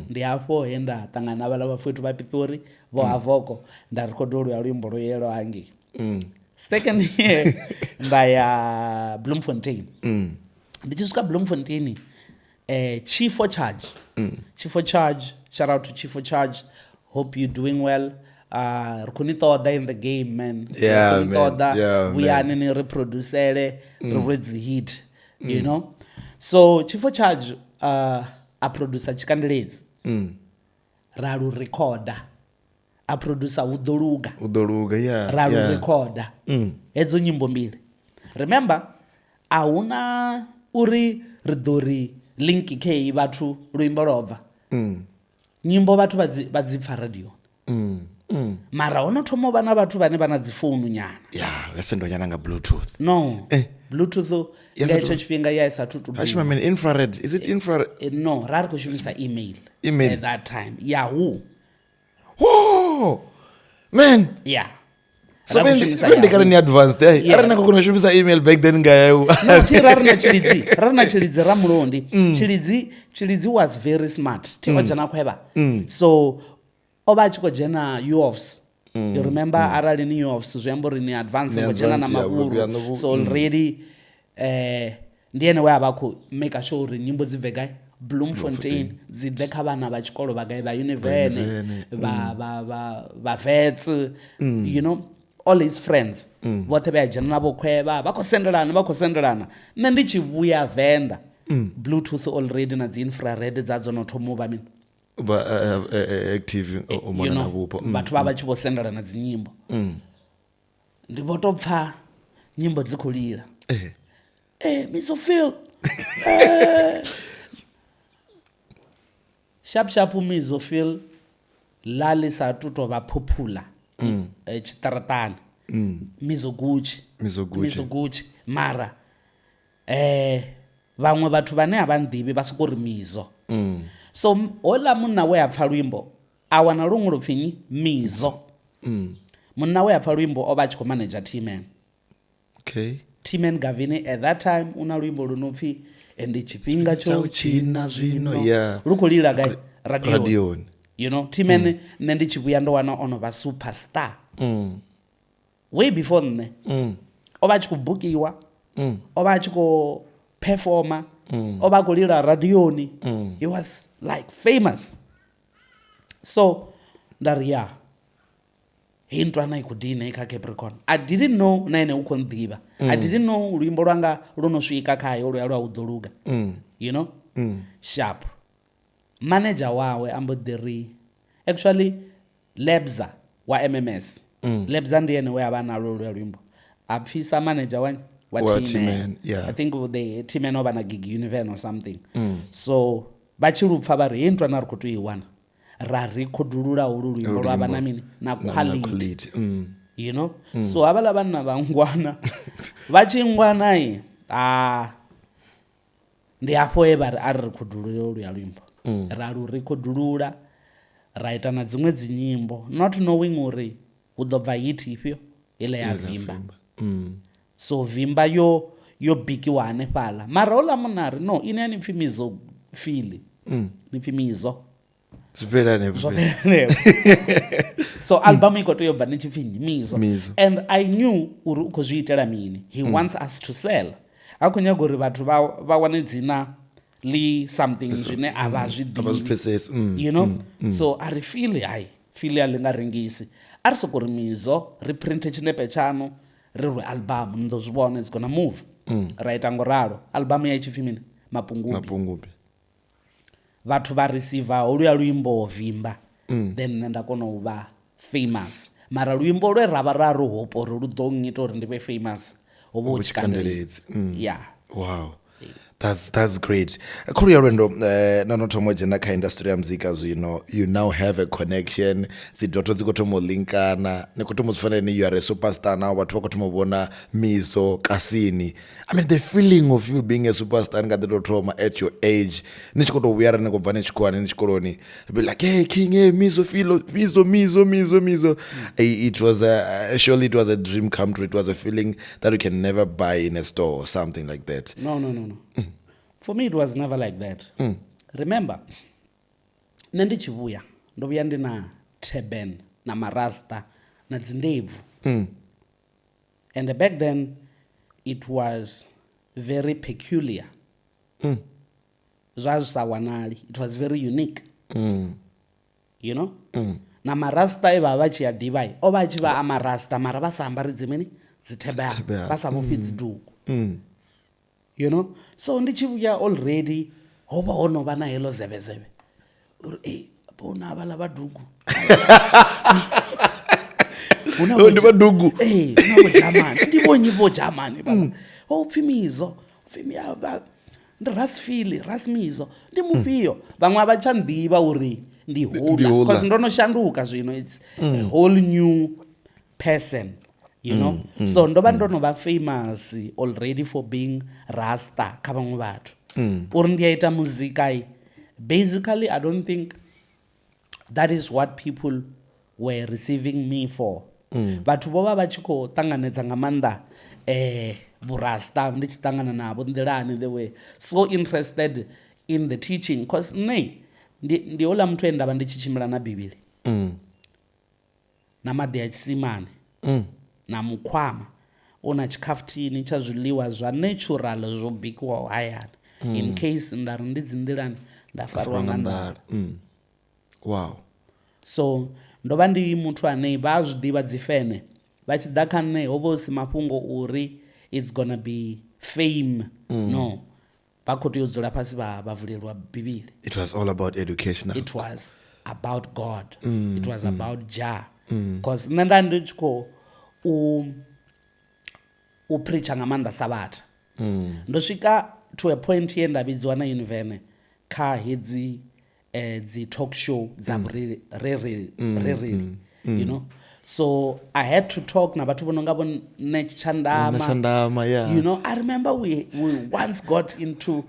ndi hafho henda tangana vhala vhafwetu vha Pitori vho Havoko nda record lu ya luimbo lo yelo hangi second year ndaya Bloemfontein ndi tshi swika Bloemfontein Chief Charge shout out to Chief Charge hope you doing well rikuni toda in the game man we are in reproducere redzi hit you know so Chief Charge a producer chikandeledzi ralu recorder a producer udoluga ralu recorder hedzo nyimbo mbili remember auna uri ridori link k vhathu luimbo lobva nyimbo vhathu vadzipfa radio mara hono thoma vana vhathu vane vana dzifonu nyana yasendo nyana nga bluetooth no bluetooth ngecho chipinga yaisathu to I mean infrared is it infrared no rari kushumisa email at that time Yahoo man so when they got any advanced arina kokona shumisa email back then ngayo no rarina chilidzi ramulondi chilidzi was very smart tiwajana kweba so oba chiko jena UOFs you remember arali ni UOFs zwembo rini advance ngojena na maburu so already ndiene we abakho make sure uri nyimbo dzibve Bloemfontein dzibve kha vana vha tshikolo vha vha Univene vha Vets you know all his friends vothe vha dzhena navho khweva vha khou sendelana nne ndi tshi vhuya Venda bluetooth already na dzi infrared dzadzo no thoma vha mini active omona na vhupo vhathu vha tshi vho sendelana dzi nyimbo ndi vho to pfa nyimbo dzi khou lila Mizo Phyll sharp Mizo Phyll lali sa tuto va popular chitaratani Mizo Gucci mara vamwe vhathu vane a vha nḓivhi vha soko ri Mizo so hola munna we a pfa luimbo a wana luṅwe lupfi Mizo. Munna we a pfa luimbo o vha a tshi khou manager T-Man. Okay. T-Man Gavini at that time una luimbo lu no pfi ndi tshifhinga tsho tshina zwino. Yeah. Lu khou lila gai radio. You know, T-Man nne ndi tshi vhuya ndo wana ono vha superstar. Way before nne. O vha a tshi khou bukiwa. O vha a tshi khou performer. O vha a khou lila radioni. He was like famous. So ndari ya hii ntwana ikudine kha Capricorn. I didn't know na ene ukho nḓivha. I didn't know luimbo lwanga luno swika khayo lwa lwa udoluga. You know? Sharp. Manager wawe ambo ḓiri actually Lebza wa MMS. Lebza ndiye ene we avha nalo lwa luimbo. Apfisa manager wa T-Man. Yeah. I think the T-Man over na gig Univen or something. So bachilupfa bari hii ntwana ri khou tou i wana. Ra recordulula ulu luimbo lwa vha na mini na quality. You know? So avala vhanna vhangwana vha tshi ngwana ndi hafho e vha ari recordulula ulu ya luimbo. Ra lu recordulula ra ita na dziṅwe dzinyimbo not knowing uri hu ḓo bva hit ifhio ile ya Vimba. So Vimba yo bikiwa hanefhaḽa mara ola munari no ine ni pfi Mizo Phyll ni pfi Mizo. So album iko to yobva ni tshipfi Mizo. And I knew uri u khou zwi itela mini. He wants us to sell. A khou nyaga uri vhathu vha wane dzina li something zwine a vha zwi ḓivhi. You know? So a ri Phyll ya linga rengisi. A ri soko ri Mizo ri print tshinepe tshano ri ri album ndo zwi vhona it's gonna move. Right ngoralo album ya tshipfi mini Mapungubwe. Vathu va receiver oluya luimbo Vimba. Then nda kona u vha famous. Mara luimbo lwe rava ra ru hopo ri lu ḓo ngita uri ndi vhe famous. Obo chikandeledzi. Yeah. Wow. That's great. Korea Rendo, no tomo jena ka industry ya muzika zwino, you now have a connection. Zidoto ziko tomo linkana. Nikotomo zifana ni you are a superstar now. Watu wako tomo bona Mizo, Kasini. I mean the feeling of you being a superstar nga the trauma at your age. Nichikoto uyara niko vane chikuwa nichikolo ni. Be like, hey King, hey Mizo Phyll, Mizo. It was surely it was a dream come true. It was a feeling that you can never buy in a store or something like that. No. For me, it was never like that. Remember, nendi chivuya, ndo vhuya ndi na turban, na marasta, na dzindevu. And back then, it was very peculiar. Zwa sa wanali, it was very unique. You know? Na marasta eva vachi ya divai, o vachi va amarasta, mara vasa ambaridze mini, ziteba, vasa vofi dziduku. You know? So ndichivuya already hoba ono vana helo zebezebe. Bona avala vadugu. Ndi vadugu. No German. Ndibonye vo German baba. Pfi Mizo, pfi miaba. Ndi ras Mizo. Ndi mufhiyo. Vamwe avachandiva uri ndi hola because ndono shanduka zvino it's a whole new person. You know, so ndono ba famous already for being Rasta kha vhaṅwe vhathu. Uri ndi ita muzika basically I don't think that is what people were receiving me for. Vhathu vho vha tshi khou ṱanganedza nga maanḓa vhurasta ndi tshi ṱangana navho nḓilani they were so interested in the teaching because ndi ola muthu endavha ndi tshi tshimbila na Bivhili. Na maḓi ya tshisimane. Na mukhwama una tshikhafuthini tsha zwiḽiwa zwa natural zwo bikiwaho hayani in case ndari ndi dzinḓilani nda fariwa nga nḓala. Wow. So ndo vha ndi muthu ane vha zwi ḓivha dzifene vha tshi ḓa kha nṋe ho vha si mafhungo uri it's gonna be fame. No, vha khou tea u dzula fhasi vha vulelwa Bivhili. It was all about education. It was about God. It was about Jah. Because nṋe nda ndi tshi khou u preacher nga maanḓa Sabata. Ndo swika to a point ye nda vhidziwa na Univen kha hedzi dzi talk show dza rereli. You know, so I had to talk na vhathu vho nonga vho Chandama. Yeah. You know, I remember we once got into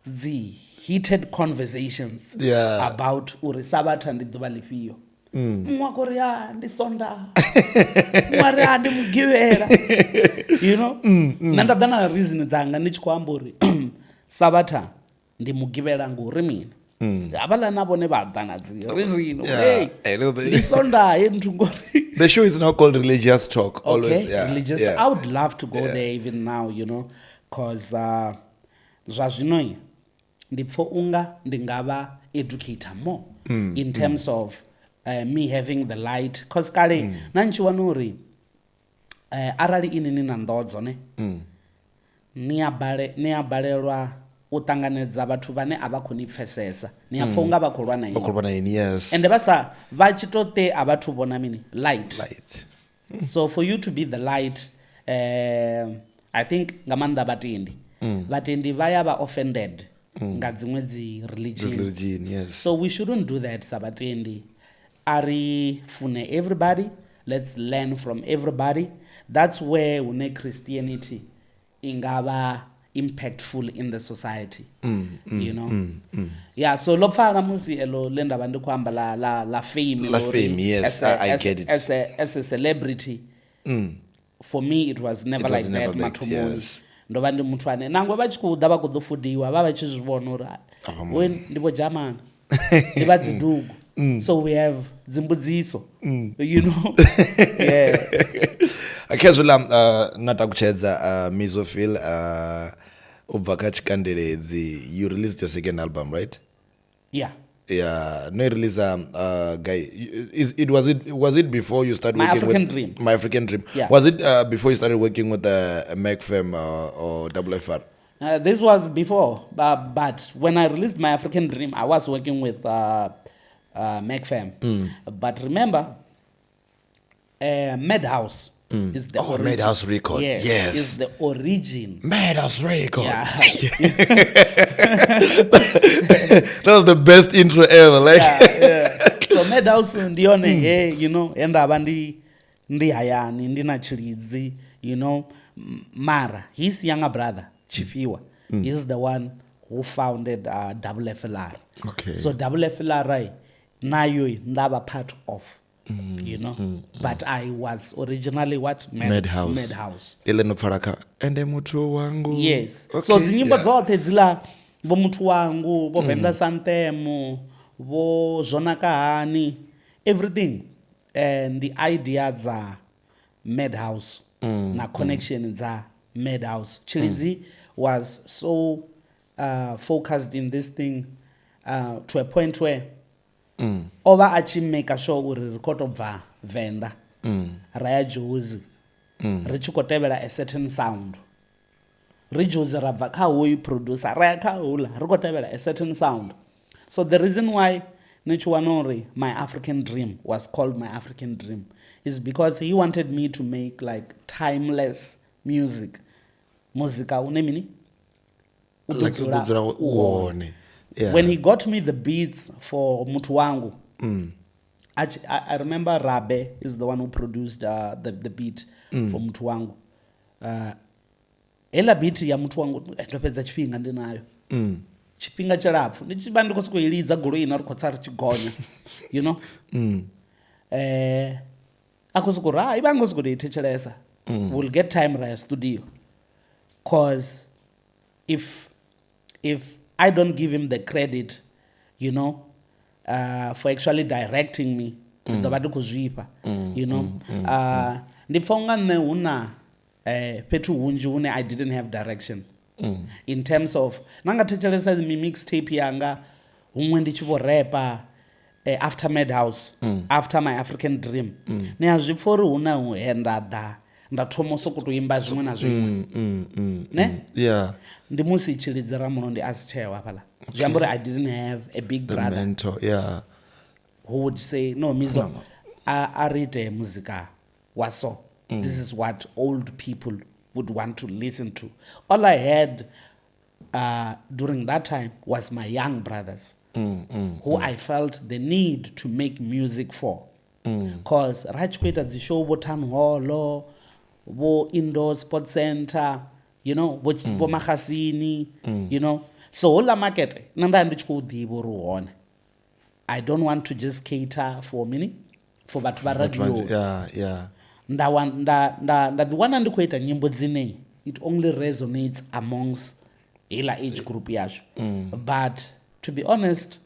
the heated conversations about uri Sabata ndi ḓuvha ḽifhio. mwa kori ya ndi sonda mwari ya ndi mugivera you know nṋe nda ḓa na reason dzanga ndi tshi khou amba uri sabatha ndi mugivela ngori mini havhaḽa na vhone vha ḓa na dzi reason ndi sonda he nthu ngori the show is now called religious talk always. Okay, religious talk. I would love to go there even now, you know, because zwa zwino ndi pfha unga ndi nga vha educator more in terms of me having the light, because kale na ntshi wana uri arali ini ni na ndodzo ne ni a balelwa u ṱanganedza vhathu vhane a vha khou ni pfesesa, ni a pfha unga vha khou lwa na ini, yes, ende vha tshi to tea a vhathu vhona mini light. So for you to be the light, I think nga maanḓa vhatendi vha ya vha offended nga dziṅwe dzi religion, yes. So we shouldn't do that sa vhatendi. Ari fune everybody, let's learn from everybody. That's where une Christianity ingaba impactful in the society, you know. Yeah, so lo pfala musi elo lenda bandi kwamba la fame, yes, I get it. As a celebrity, for me it was never like that. Mathomoni ndo bandi muthu ane nangwe vha tshi khou ḓa vha khou ḓo fudiwa vha tshi zwi vhona uri we ndi vho German ndi vha dzidugu, so we have dzimbudziso, you know. Yeah. Akhezula natakutshedza Mizo Phyll ubva kha Chikandeledzi, you released your second album, right? Yeah. Yeah, no release guy. Was it before you started My working African with Dream. My African Dream? Yeah. Was it before you started working with MacFam or WFR? This was before, but when I released My African Dream, I was working with MacFam. But remember, Madhouse is the origin. Madhouse record. Yes. Is the origin. Madhouse record. Yeah. That was the best intro ever. Like. Yeah. So Madhouse ndione, you know, enda abandi ndi hayani, ndi na chilidzi, you know. Mara, his younger brother, Chifiwa, is the one who founded WFLR. Okay. So WFLR, nayo ndaba part of. You know, but I was originally what? Madhouse. Eleno Faraka and Muthu Wangu. Yes. Okay, so dzinyimbo dzothe dzila bo Muthu Wangu, bo Venda Anthem, bo Zona Kahani, everything. And the ideas are Madhouse. Na connection za Madhouse. Chilidzi was so focused in this thing to a point where over actually make a show uri record obva Venda raya jozi richi kotevela a certain sound rijozi rabva kha hoyu producer raya kha hula rikotevela a certain sound. So the reason why Nichuanori, My African Dream, was called My African Dream is because he wanted me to make like timeless music. Muzika unemini like uone. Yeah. When he got me the beats for Muthu Wangu, I remember Rabe is the one who produced the beat for Muthu Wangu. Ela beat ya Muthu Wangu ndopedza chipinga ndinayo. Chipinga chalapfu ndichiba ndikosiko ilidza golo ina rikotsa richigonya, you know. Akosiko ra ibangosiko deitechelesa. We'll get time ra studio. Cause if I don't give him the credit, you know, for actually directing me, you know. Ndifonga ne una petu hunji une I didn't have direction. In terms of nanga techelesa mi mixtape yanga umwe ndichivo rapper after Madhouse, after My African Dream. Ne azvipfori una uenda da ndathoma sokutoimba zvimwe na zvimwe. Ne? Yeah. Ndi musi chilidzera muno ndi asichewa pala. Jambore I didn't have a big brother. The mentor, yeah. Who would say, no, Mizo, I read muzika waso. This is what old people would want to listen to. All I had during that time was my young brothers, who I felt the need to make music for. Because Rajkweta Zisho, wo Town Hall, wo Indoor Sports Center, you know, wo Mahasini, you know. So all the market, nanda ndichko dibo ruone. I don't want to just cater for vhathu vha radio. Yeah. Ndaḓiwana ndi khou ita nyimbo dzine it only resonates amongst hela age group yashu. But to be honest,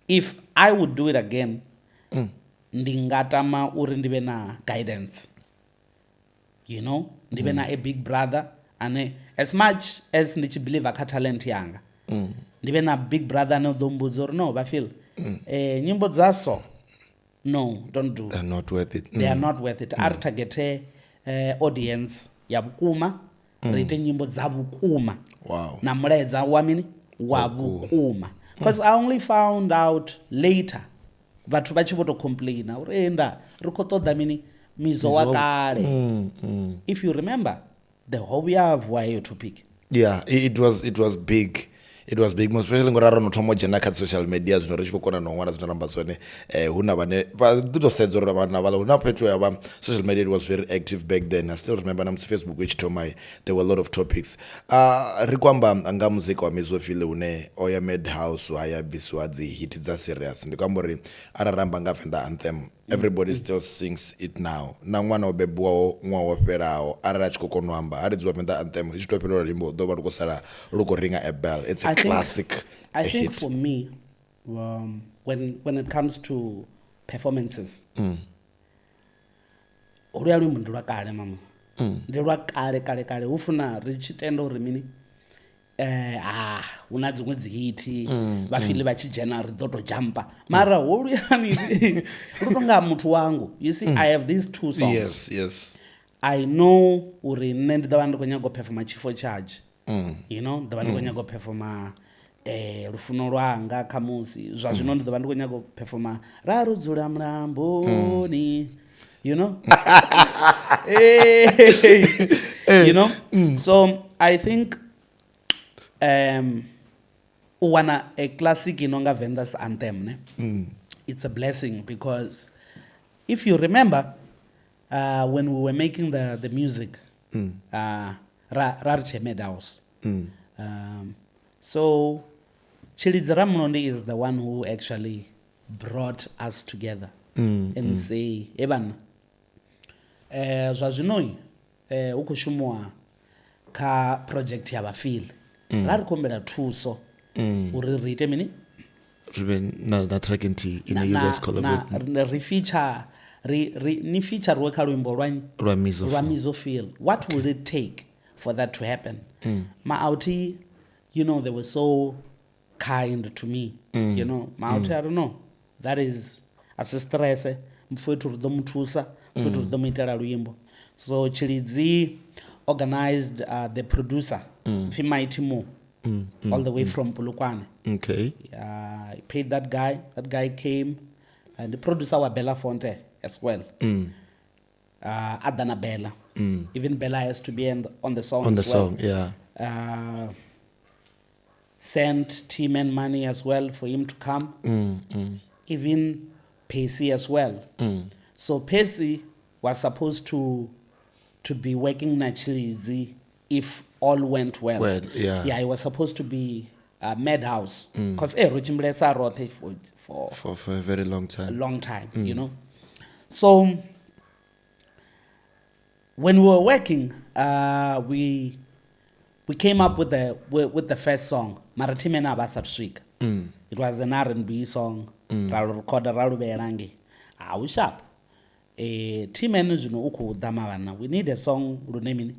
if I would do it again, ndi nga tama uri ndi vhe na guidance, you know, ndi vhe na a big brother ane as much as ndi tshi believe kha talent yanga, ndi vhe na big brother ane ḓo mbudza uri no Vafil, nyimbo dza so no, don't do. They're not worth it. They are not worth it. Ari targete audience ya vhukuma, ri ite nyimbo dza vhukuma. Wow. Na mulaedza wa mini wa vhukuma. Because I only found out later vhathu vha tshi vho to complaina uri enda ri khou ṱoḓa mini Mizo wa kale. If you remember the whole year of your topic. Yeah, it was big. It was big, most especially ngora ro no thomo dzena kha social media zwino ri tshi khou kona no ṅwala zwino namba zwone huna vhane vha ḓo sedza uri vhana vhala huna phetho ya vha social media. It was very active back then. I still remember na Facebook which told me there were a lot of topics. Ri kwamba nga muzika wa Mizo Phyll une oya Madhouse haya biswa dzi hit dza serious. Ndi kwamba uri ara ramba nga Venda Anthem, everybody still sings it now. Na ṅwana o bebuwaho ṅwaha wo fhelaho arali a tshi khou kona u amba ari dziwa Venda Anthem zwi to fhelela limbo ḓo vha ri khou sala ri khou ringa a bell. It's a classic. I think for me, when it comes to performances, uri ali mundu lwa kale mama, ndi lwa kale ufuna ri tshi tenda uri mini una dziṅwe dzi hiti Vafili vha tshi dzhena ri ḓo to jumpa mara holuyani lu tonga muthu wangu. You see, I have these two songs. Yes. I know uri nne ndi ḓo vha ndi khou nyaga u performa Chifo Charge. You know, ḓo vha ndi khou nyaga u performa lufuno lwanga kha musi zwa zwino ndi ḓo vha ndi khou nyaga u performa ra ro dzula mlamboni, you know. You know, so I think wanna a classic inonga Venda's Anthem ne? It's a blessing because if you remember when we were making the music, Rarche Madhouse. So Chilidza Mnondi is the one who actually brought us together and say eban zwa zwino uku shumwa ka project ya Vafili ra ri kombela thuso uri ri ite mini na track in a US collaboration na feature ni feature ro kha luimbo lwa Mizo Phyll. What will it take for that to happen? Maauti, you know, they were so kind to me. You know, Maauti, I don't know, that is stress mfwetu ri ḓo muthusa mfwetu ri ḓo muitela luimbo. So Chilidzi organized the producer Mfi Mighty Mo all the way from Polokwane. Okay. He paid that guy. That guy came, and the producer was Bella Fonte as well. Adana Bella. Even Bella has to be on the song. On the song, yeah. Sent team and money as well for him to come. Even Pacey as well. So Pacey was supposed to be working naturally if all went well. Yeah, he was supposed to be Madhouse because Richie Mlesa wrote it for a very long time. You know. So when we were working, we came up with the first song. Maratimena Basatshik. It was an R&B song. Ralu recorder ralu berangi. We sharp. Team you uku damavana. We need a song runemi.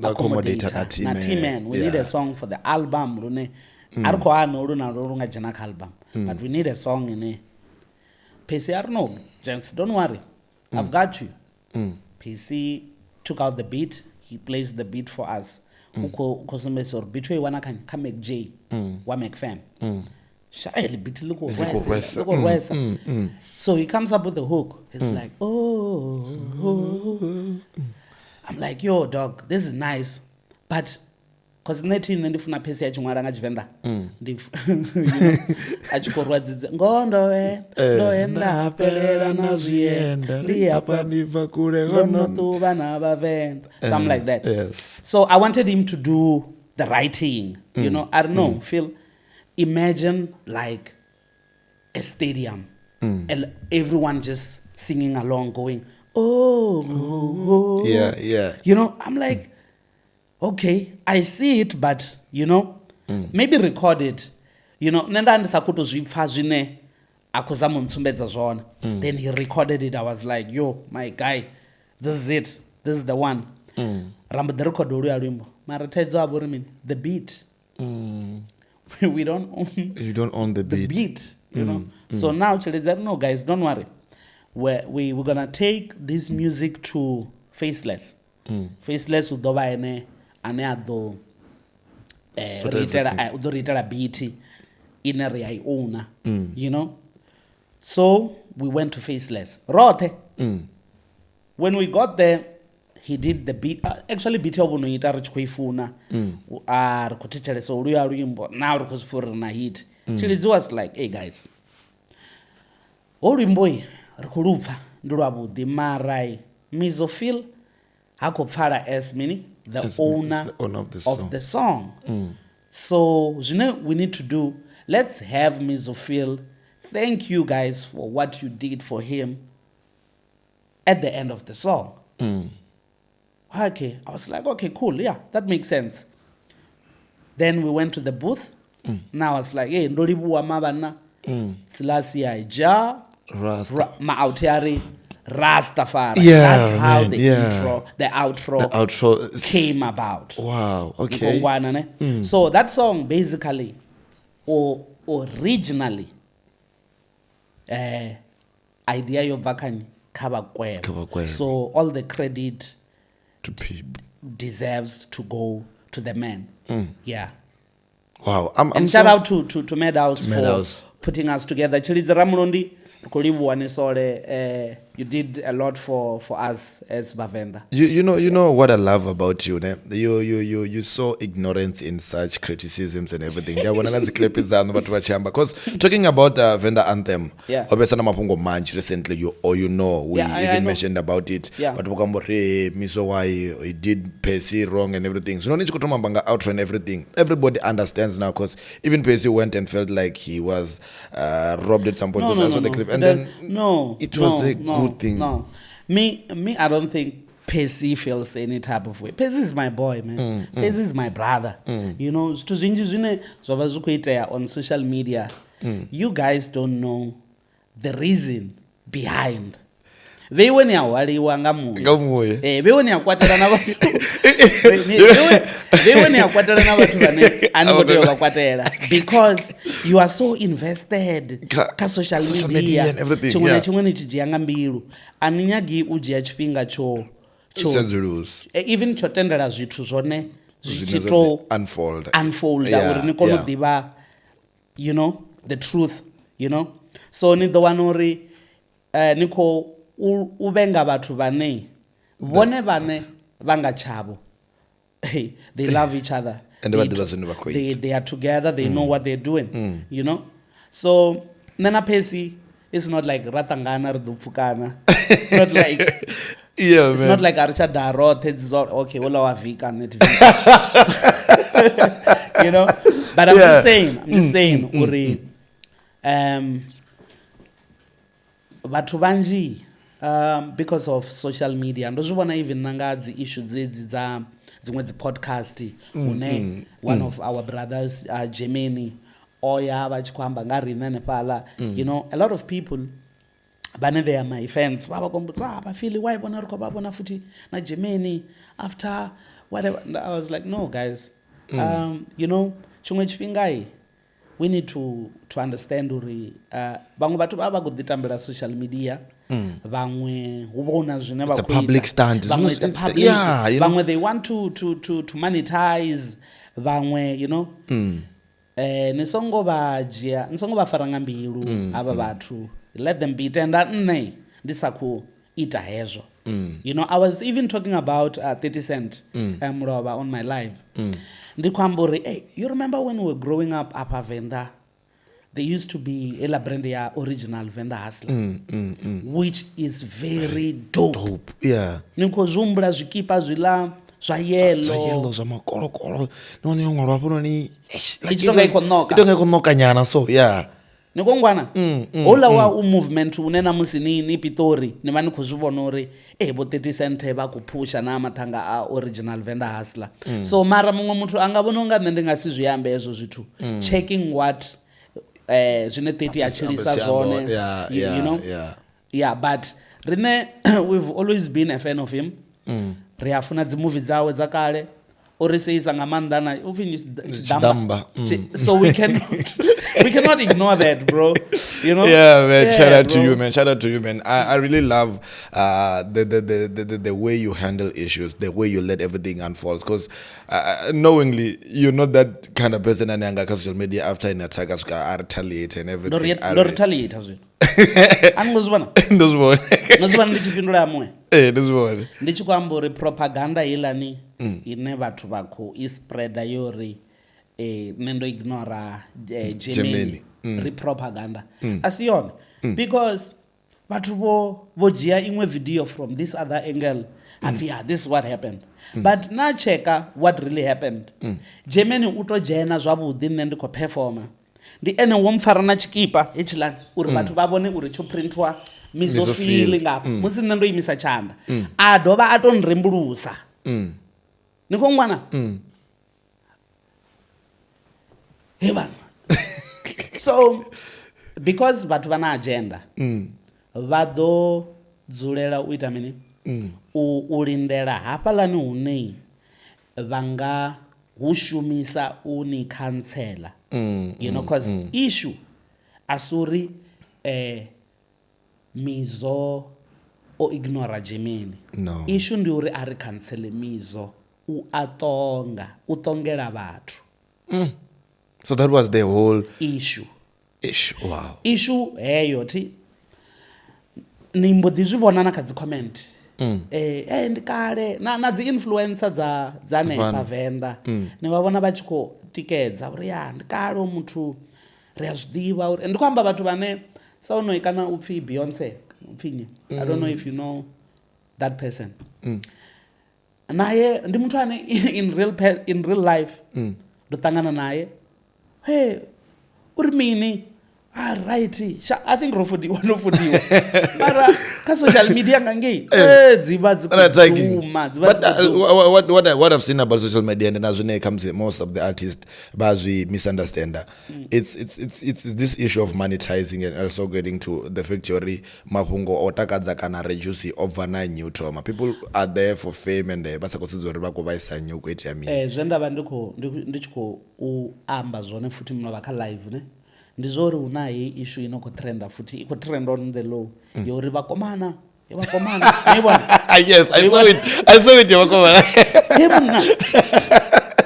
Accommodate na team. We need a song for the album rune. Arko ano runa runga janak album. But we need a song in it. PC no, gents, don't worry. I've got you. PC took out the beat. He plays the beat for us. Uko kosomesor betray wana kan make J wa make fam. Shaili beat look So he comes up with the hook. It's like, oh. I'm like, yo, dog, this is nice. But because netin ndifuna pesi yachimwala nga Venda. Achikorwa dzidze ngondo enda apelela na zvienda liapa ndiva kule gono tuva na bavenda, something like that. Yes. So I wanted him to do the writing. You know, I don't know, Phil. Imagine like a stadium and everyone just singing along, going, oh, Yeah. you know, I'm like, okay, I see it, but you know, maybe record it, you know, nenda ndisakuto zvipfa zvine akuzama ntsumbedza zvona. Then he recorded it. I was like, yo, my guy, this is it, this is the one. Ramba the record oluya lwimbo mara thaidzo abo ri the beat. We don't own. You don't own the beat, you know. So now, no, guys, don't worry. We're gonna take this music to Faceless. Faceless udoba ane ado ritera beat in area I own, you know. So we went to Faceless. Rote. When we got there, he did the beat. Actually, beat obunoita richkoifuna. Rikutichele so uluya lwimbo. Now rikuzifura na hit. Chilizi was like, hey guys, olwimbo rikulupfa ndulwabudi marai Mizo Phyll hakopfala as meaning the owner of the song. So we need to do, let's have Mizo Phyll thank you guys for what you did for him at the end of the song. Okay, I was like, okay, cool, yeah, that makes sense. Then we went to the booth. Now I was like, hey, ndolibuwa mabana Selassie ja Mautiari Rastafari. Yeah, that's how man, the outro came about. Wow, okay. So that song basically, or originally, idea yobvakani Kabakwe. So all the credit to people deserves to go to the man. Yeah. Wow. And shout out to Madhouse for putting us together. Chilizi Ramulondi kulibu wanisole. You did a lot for us as Venda. You know what I love about you, ne? You saw ignorance in such criticisms and everything. Because talking about Venda Anthem, recently, we even mentioned about it. Yeah. But Mizo why he did Percy wrong and everything. So no need to banga outro and everything. Everybody understands now because even Percy went and felt like he was robbed at some point. The clip. And then it was a good thing. No, me, I don't think Percy feels any type of way. Percy is my boy, man. Percy is my brother. You know, on social media, you guys don't know the reason behind. Veiwoni awaliwa ngamuye. Veiwoni akwatela na watu. Veiwoni akwatela na watu vane anodewa kakwatela because you are so invested ka social media and everything. Chimwe chijiyanga mbilu. Aninyagi ujia chipinga cho even chotendera zvithu zvone zvichito unfold uri nikono diva, you know, the truth, you know. So ni the one ori niko ubenga bathu vane vone vane vanga chavo. They love each other. And they are together. They know what they're doing. You know. So Nana Pesi is not like Ratangana Dupukana. It's not like it's not like Archa Darot. It's okay. Ola Vika net. You know. But I'm just saying. Uri. Batubanji. Because of social media and ndozvona even nanga dzi issues dzedzi dza dzimwe dzi podcast one of our brothers Germany oya vachikwamba ngarina nepala, you know, a lot of people bane they are my fans vavakombudza vafili why bona riko vabona futi na Germany after whatever. And I was like, no guys, you know, chimwe chipingai we need to understand uri vamwe vatu vava kuditambira social media. Vamwe ubona zvine vakuita. It's a public stand. Vamwe it's a public. Yeah, you know? Vamwe they want to monetize. Vamwe, you know. Nisongo faranga mbilu aba vatu. Let them be tender. Ndisaku ita hezo. You know, I was even talking about 30 Cent on my live. Ndikwamburi, hey, you remember when we were growing up Venda? There used to be Ella Brendia original Venda Hustler, which is very dope. Yeah. Niko zumbra zvikipa zvila zva yellow zva makorokoro noni ngorwa hapo noni ichitonga ikonoka nyana. So yeah, ni khou ngwana hola wa u movement une na musi ni Pitori ni vha ni khou zwi vhona uri vho 30 Cent vha khou phusha na mathanga a original Venda hustler so mara muṅwe muthu anga vhona unga nṋe ndi nga si zwi ambe hezwo zwithu checking what zwine 30 a tshilisa zwone you know yeah but rine we've always been a fan of him ri a funa dzi movie dzawe dza kale ori seisa nga maanḓa na u finish damba so we cannot ignore that bro you know yeah man shout out to you man I really love the way you handle issues, the way you let everything unfold, because knowingly you're not that kind of person and anga social media after an attack I retaliate and everything do retaliate as well angozibona ndi tshifhindula amwe ndizibona ndi tshi khou amba uri propaganda ilani ine vhathu vha khou I spreader yori nṋe ndo ignora Germany ri propaganda asi yone because vhathu vho dzhia iṅwe video from this other angle and yeah this is what happened but na checka what really happened Germany u to dzhena zwavhuḓi nṋe ndi khou performa ndi ene wo mpfara na tshikipa hetshiḽani uri vhathu vha vhone uri tsho printwa Mizo Phyll ngapha musi nṋe ndo imisa tshanḓa a dovha a to nrembulusa ni khou ṅwana heaven so because vhathu vha na agenda vha ḓo dzulela u ita mini u lindela hafhaḽani hune vha nga hu shumisa u ni cancela you know because issue asuri Mizo o ignora Germany no issue ndi uri a ri cancele Mizo u tongela vhathu so that was the whole issue wow issue heyo thi ni mbo ḓi zwi vhona na kha dzi comment ndi kale na dzi influencer dza nepa Venda ni vha vhona vha tshi khou tikedza uri ya ndi kale muthu ri a zwiḓivha uri ndi khou amba vhathu vhane sa uno ikana upfi Beyonce upfinye I don't know if you know that person naye ndi muthu ane in real life ndo ṱangana naye uri mini right I think rofudiwa mara ka social media ngangei dzivha dzikuma what I've seen about social media and as when it comes to most of the artists bazwi misunderstand it's this issue of monetizing and also getting to the factory mafhungo o takadza kana reduce over na new trauma people are there for fame and basa kutsidza uri vha ko vhaisa nyu ku itea mini zwenda vha ndi tshiko u amba zwone futhi muno vha kha live ne ndi zori una hei issue ino khou trenda futhi I khou trend on the low yori vakomana ni bona yes I saw it vakomana mna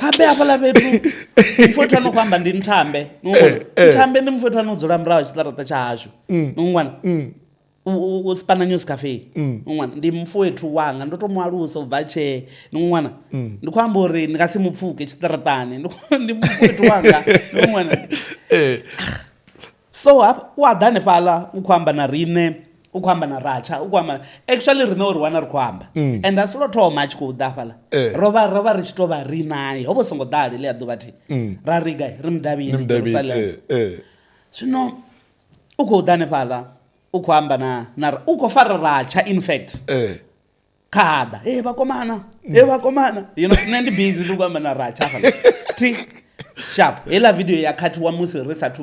habe afala bethu mfowethu ano kwamba ndi nthambe nthambe ndi mfowethu ano dzula murahu tshiṱaraṱa tsha hashu ngwana u spana news cafe ngwana ndi mfowethu wanga ndo to mualusa u bva tshe ngwana ndi khou amba uri ndi nga si mupfuke tshiṱaraṱani ndi mfowethu wanga ngwana so u adane pala u khou amba na rine u khou amba na racha u khou amba actually rine uri wana ri khou amba and a solo thoma a tshi khou ḓa fhaḽa ro vha ri tshi tou vha ri naye ho vha songo ḓali le a ḓuvha thi ra ri gai ri mudavhini Jerusalem zwino u khou ḓane phaḽa u khou amba na u khou fara racha in fact khada vakomana you know nṋe ndi busy ndi khou amba na racha fhaḽa thi sharp hela video ya khathiwa musi ri sathu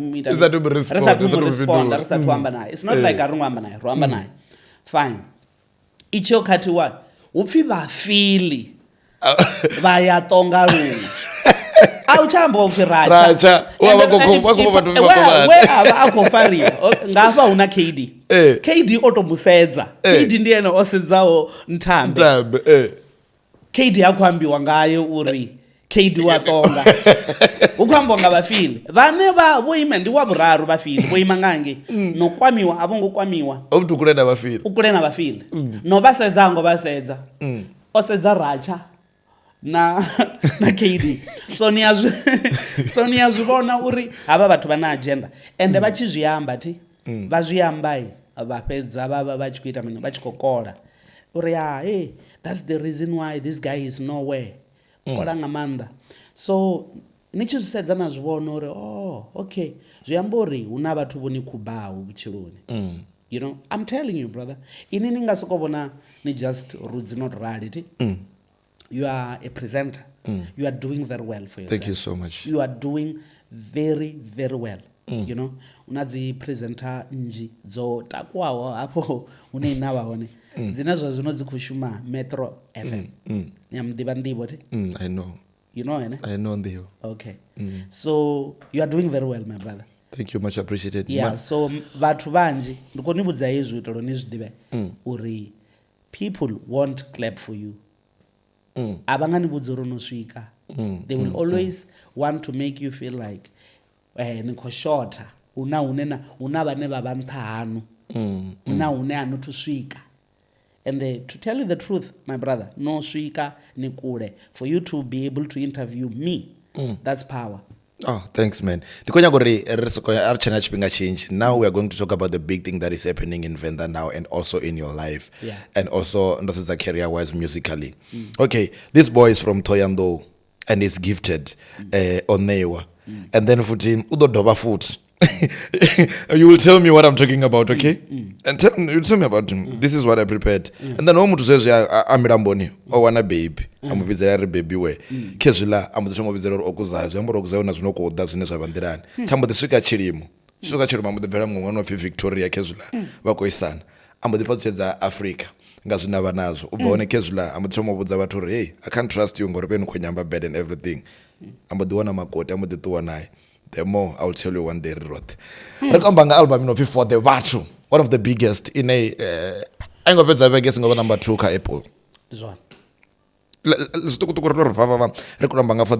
responda ri sathu amba naye it's not like a ri amba naye ro amba naye fine icho khathiwa upfi vafili vha ya tonga luṅwe a u chambo upfi racha we a khou fariwa ngafha huna KD otomusedza KD ndi ene o sedzaho nthambe KD a khou ambiwa ngaye uri KD wa tonga ukhamba nga vafili vhane vho ima ndi wa vhuraru vafili vho ima ngange no kwamiwa avongo kwamiwa obuthi ukulena vafili no vhasedza ngo vhasedza o sedza racha na KD so ni azvibona uri hava vhathu vha na agenda ende vha tshi zwi amba thi vha zwi amba vha fhedza vha tshi khou ita mini vha tshi khou kola uri that's the reason why this guy is nowhere kola nga maanḓa so ni tshi zwi sedza na zwi vhona uri okay zwi amba uri hu na vhathu vho ni khubaho vhutshiloni you know, I'm telling you brother, ini ni nga soko vhona ni just roots not reality. You are a presenter. You are doing very well for yourself. Thank you so much. You are doing very very well. You know, una dzi presenter nji dzo takwaho hapo une inavha hone dzine zwa zwino dzi khou shuma Metro FM. Ni amḓivha Nḓivho ti? I know. You know ene? I know Nḓivho. Okay. So you are doing very well my brother. Thank you, much appreciated. Yeah, so vhathu vanji ndiko ni vhudza hezwi itelo ni zwiḓivhe uri people won't clap for you. Abangani vhudza uri no swika. They will always want to make you feel like ni kho shorter. Una vhane vha vha nṱha hanu. Una hune a no to swika. And to tell you the truth, my brother, no swika ni kule. For you to be able to interview me, that's power. Oh, thanks, man. Now we are going to talk about the big thing that is happening in Venda now and also in your life. Yeah. And also career-wise, musically. Okay, this boy is from Thohoyandou and is gifted on Newa. And then Udo Doba foot. You will tell me what I'm talking about, okay? And you tell me about him. This is what I prepared. And then Omutu says, I'm Ramboni. Oh, I'm a baby. I'm a visitor baby way. Kesula, I'm the same visitor Okuzaz. I'm Roxana Znoko, that's in the Savandiran. Chamber the Suka Chirimu. Suka Chirim, the Veram, one of Victoria Kesula, Wakoi son. I'm the Potsets Africa. Gazunavanazo. Ubone Kesula, I'm the Tomo Observatory. Hey, I can't trust you, Gorben Konyamba bed and everything. I'm the one I'm a coat, I'm the two and I. The more I'll tell you one day wrote. Rekombanga album for the Vatu, one of the biggest in a I'm going guessing over number 2 ka Apple. This one. Let's talk to Rekombanga for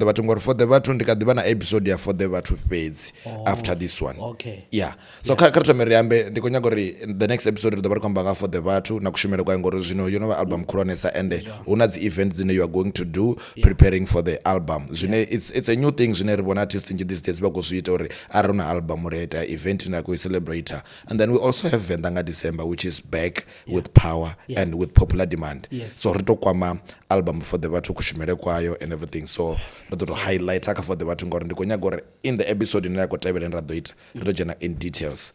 the Vatu ndikadibana episode ya for the Vatu page after this one. Okay. Yeah. So karata meriambe ndikonyagori the next episode of the Rekombanga for the Vatu na kushimira kwa ngoro zino you know album Kuronesa and una the events zine you are going to do preparing for the album. Zine it's a new thing zine ribona artist in these days bako suite or arona album reta event na ku celebrate. And then we also have Vendanga December which is back with power and with popular demand. Yes. So rito kwama album for the Vatu kushimere kwayo and everything. So rito highlight aka for the Vatu ngoro ndikonyagori in the episode ina ko table and rado it rito jena in details.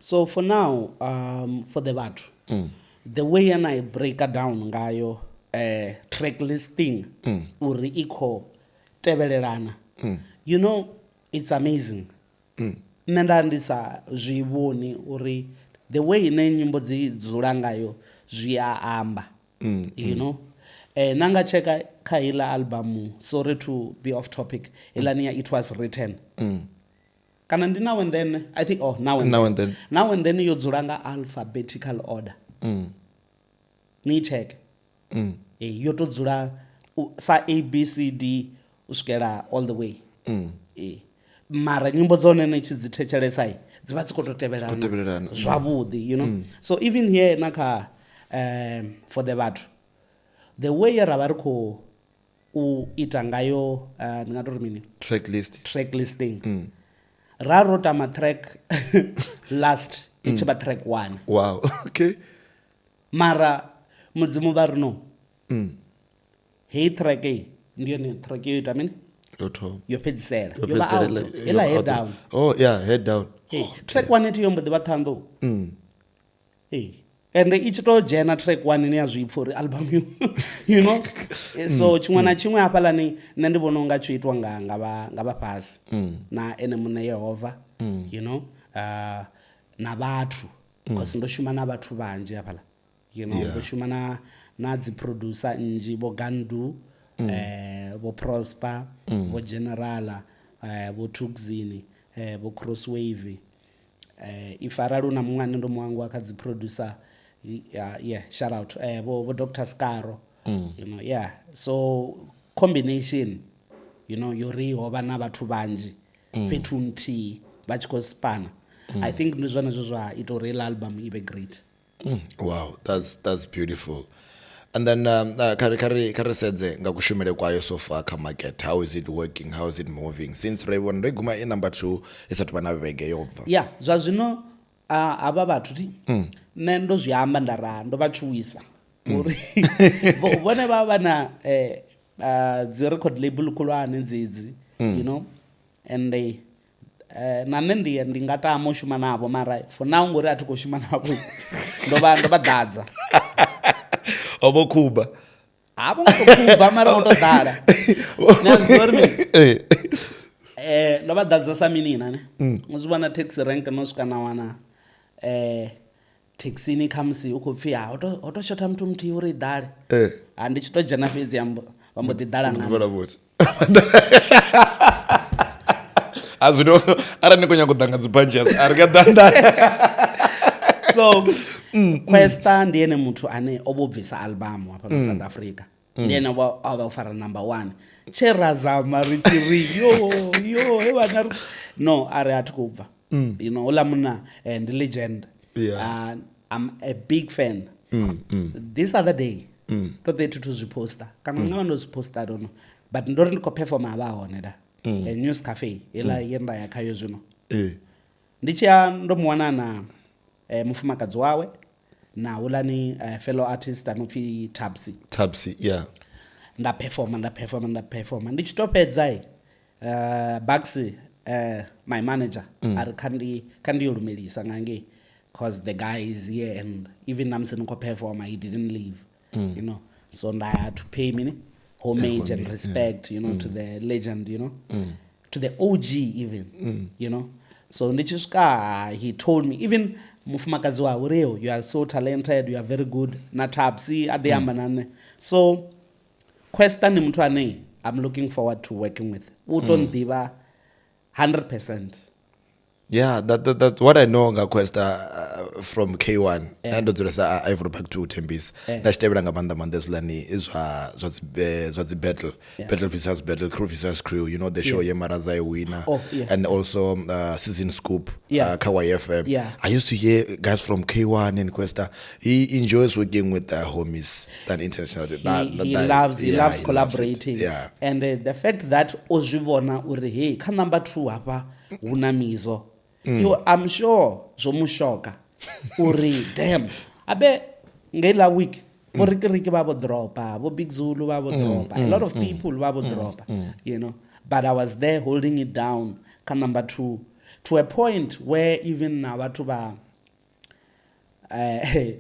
So for now, for the Vatu, the way and I break it down ngayo track listing uri iko tebelelana. You know, it's amazing. Nenda ndisa zwivoni uri the way ine nyimbo dzi dzula ngayo zwi a amba. You know, nanga cheka kha ila album, sorry to be off topic, ilania it was written. Kana ndi now and then I think now and then yo dzulanga alphabetical order. Ni check. Yo to dzula sa A B C D uskela all the way. Mara nyimbo dzone ne tshi dzithetshelesa dzivha dzi kho to tevhelana zwavhuḓi, you know. So even here naka for the Vatu, the way ra vha ri kho u ita ngayo ndi nga tori mini Track listing. Ra rota ma track last ichiba track 1. Wow. Okay. Mara mudzimu vha ri no. Hey track ndiyo ni track yo ita mini yo pedzisela yo ba out ela head down. Oh yeah, head down. Hey, track 1 eti yo mbo ḓivha thando. Hey, and ichi to jena track 1 ni ya zwipfo uri album you know. So chimwe na chimwe hafhalani nṋe ndi vhona unga tsho itwa nga vha fhasi na ene muṋe Yehova, you know, na vhathu because ndo shuma na vhathu vhanzhi hafhala, you know, ndo shuma na dzi producer nnzhi bo Gandu, bo Prosper, bo Generala, bo Tuxini, bo Crosswave. If arali una muṅwe ane ndo muwangu akadzi producer, shout out bo Dr. Scaro, you know, so combination, you know, yori hoba na vhathu vanzhi fhethu nthihi vha tshi khou spana. I think ndi zwone zwo zwa ita uri ile album ibe great. Wow, that's beautiful. And then kare sedze nga kushumele kwayo so far ka market, how is it working, how is it moving since Raven reguma in number 2 isathu bana vege yobva? Yeah, zwa zwino aba vhathu ti nṋe ndo zwi amba ndara ndo vha tshuwisa uri vhone vha dzi record label khulwane dzedzi you know and na nṋe ndi nga tama u shuma navho mara for now ngori a thi khou shuma navho ndo vha ḓadza Ovo Cuba. Abo ngokuba mara ndo ḓala na zori ndo vha ḓadza sa minina ne uzwi vhona taxi rank no swika na wana taxi ni khamusi u khou pfhi ha ho to shotha muthu muthihi uri ḓale ndi tshi to dzhena fhedzi vha mbo ḓi ḓala nga azwino ara ni konya kudanga dzi bunches ari ga danda so Questa ndi ene muthu ane obobvisa album hapa no South Africa ndi ene wa fara number 1 cherazama ritiri yo he vana no ari atikubva you know ola muna and legend I'm a big fan this other day to the to zwiposter kana ngava ndo zwiposter I don't know but ndori ndiko perform abahone da news cafe ela yenda yakhayo zwino ndichia ndo muwana na mufumakadzi wawe na ulani fellow artist anopfi Tabsi yeah nda perform ndichitopedza Baxi my manager ari kandi yolumelisa ngange cause the guy is here and even namseni ko perform he didn't leave you know so I had to pay me homage and respect you know to the legend you know to the OG even you know so ndichisuka he told me even mufumakadzi wawe reo you are so talented you are very good na Tabsi adiyamba nane so Questa ni muthu ane I'm looking forward to working with utondiva 100%. Yeah, that what I know nga Questa from K1 ndo dzulesa Ivory Park to Tembis ndachitevera nga banda mandezlani izwa battle versus battle crew versus crew you know the show yemaraza winner and also season scoop Kawaii FM I used to hear guys from K1 and Questa he enjoys working with homies than international he loves collaborating and the fact that ozvibona uri hey kha number 2 hapa una Mizo I'm sure zomushoka uri damn abe ngela week borikiriki babo dropa bo Big Zulu babo dropa a lot of people babo dropa you know but I was there holding it down ka number 2 to a point where even na bathu ba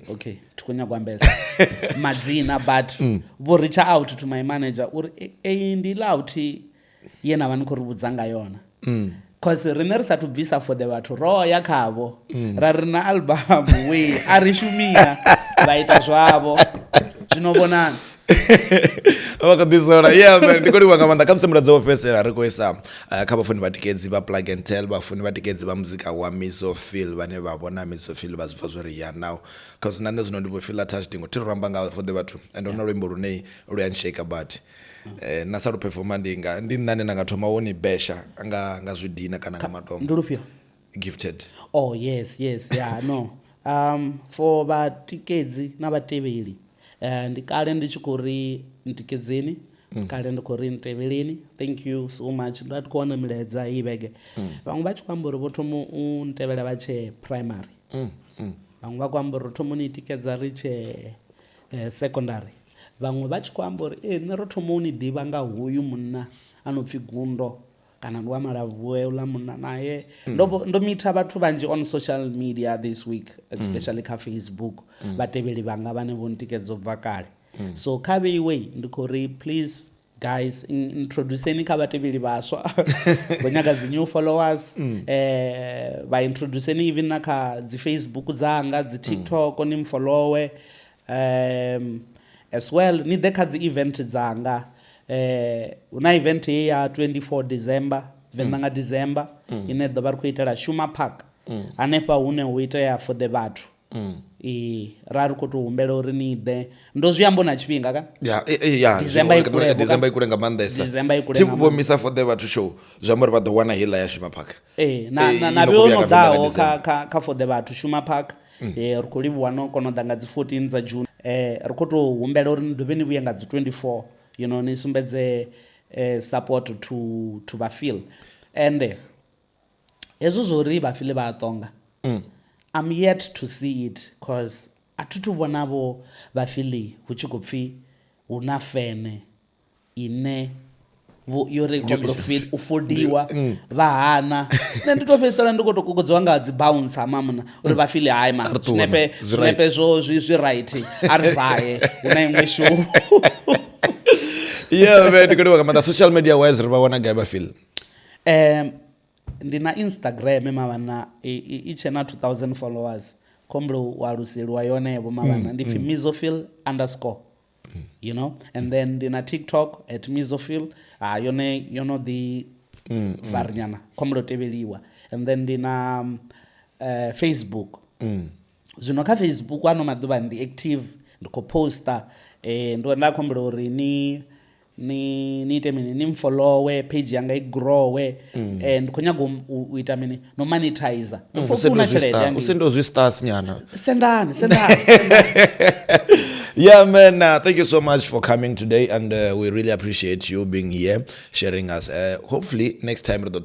okay tukunya kwambeza madzina but bo reach out to my manager uri ndi lauti yena vani khori budzanga yona cause rine ri sathu bvisa for the batho ro ya khavo ra rina album we ari shumia vaita zwavo zvinobonana vakadisora yeah man ndikoti wakamanda kamsemura dzopesera ari kuisa kha vafuni va tikedzi va plug and tell vafuni va tikedzi va muzika wa Mizo Phyll vane va vona Mizo Phyll va zibva zwo ri ya now cause nane zvino ndipo feel attached ngo tiri ramba nga for the batho and ona lwimbo rune ruyanshake but nasaru performa ndi nane nanga thoma woni besha anga zvidina kana nga matombo ndulupyo gifted oh yes yeah no for va tikedzi na vateveli ndikale ndichikori ntikedzeni kale ndikori ntevheleni thank you so much ndatikuona miledza ivege vamwe vachikwambura votomo untevela vache primary vamwe vakwambura tomo niitikedza riche secondary vamwe vachikwambura nerotomo unidiva nga huyu munna anopfi Gundo kana ndwa malavuwe ula munna naye ndomita vathu vanji on social media this week especially ka Facebook vateveli vanga vane vonitikedzo bva kale so khaveiwe ndikori please guys introduceni ka vateveli vaswa vonyaka dzi new followers va introduceni even na ka dzi Facebook dzanga dzi TikTok ni mfollowe as well ni dekha dzi event dzanga una event ya 24 December Venda nga December ine ḓo vha ri khou itela Shuma Park hanefha hune hu itea for the vhathu ra ri khou tou humbela uri ni ḓe ndo zwi amba na tshifhinga ka December ikule nga maanḓesa thi vhomisa for the vhathu show zwi amba uri vha ḓo wana hila ya Shuma Park na vhe ono ḓaho kha for the vhathu Shuma Park ri khou livhuwa no kona u ḓa nga dzi 14 dza June ri khou tou humbela uri ni dovhe ni vhuye nga dzi 24 you know ni sumbedze support to Vafil and hezwo zori Vafil vha tonga I'm yet to see it cause atuthu vonavo Vafil hu tshi khou pfi huna fene ine yo record feel ufodiwa va hana nṋe ndi to fhedzisela ndi kho to kokodziwa nga dzi bouncer mamuna uri vha feel hai man zwinepe zwi right ari vaye una iṅwe show yeah man ndi kho to social media wise ri vha wana gai vha feel ndi na Instagram mavana i chena 2000 followers komblo waluselwa yonevo mavana ndi Mizo Phyll _ you know, and then ndina TikTok at Mizo Phyll yone the varnyana komblo teveliwa, and then ndina Facebook zwino kha Facebook ano maḓuvha ndi active ndikho poster ndo nda kombela uri ni ite mini ni mfollowe page yanga igrowe and khou nyaga u ita mini no monetizer ufuna tshelede yangu usendo zwi stars nyana sendani yeah man, thank you so much for coming today, and we really appreciate you being here sharing us. Hopefully next time because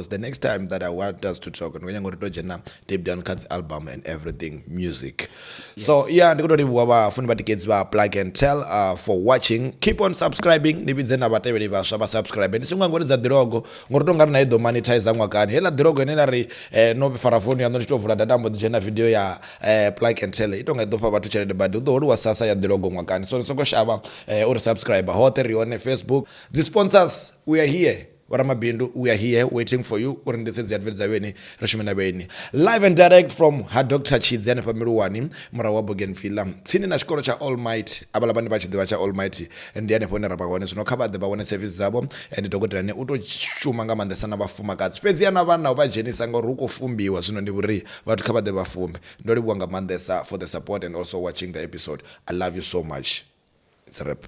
the next time that I want us to talk and tape down cuts album and everything music. Yes. So yeah, plug and tell for watching. Keep on subscribing. Subscribe and monetize hela drogo nenari no farafoni ya no vula dadambo jena video ya plug and tell it ngedofa bathu chelede badi udo wa sasa ya drogo mwakani so soko shaba or subscribe hote rione Facebook. The sponsors, we are here. Waramabindu, we are here waiting for you. Or in the adverts live and direct from her Dr. Chidzane Pamiruwani, Marawabogen Film. Sini na shikoro cha Almighty, abalabani bachi dewacha Almighty, and the other rapawane, so no cover the bawane service zabo, and the Togotrane Uto Shumanga and the son of Fumakat. Speziana Vana by Jenny Sango Ruko Fumbi was no debris, but cover the bafum. Dori Wanga Mandesa for the support and also watching the episode. I love you so much. It's a rep.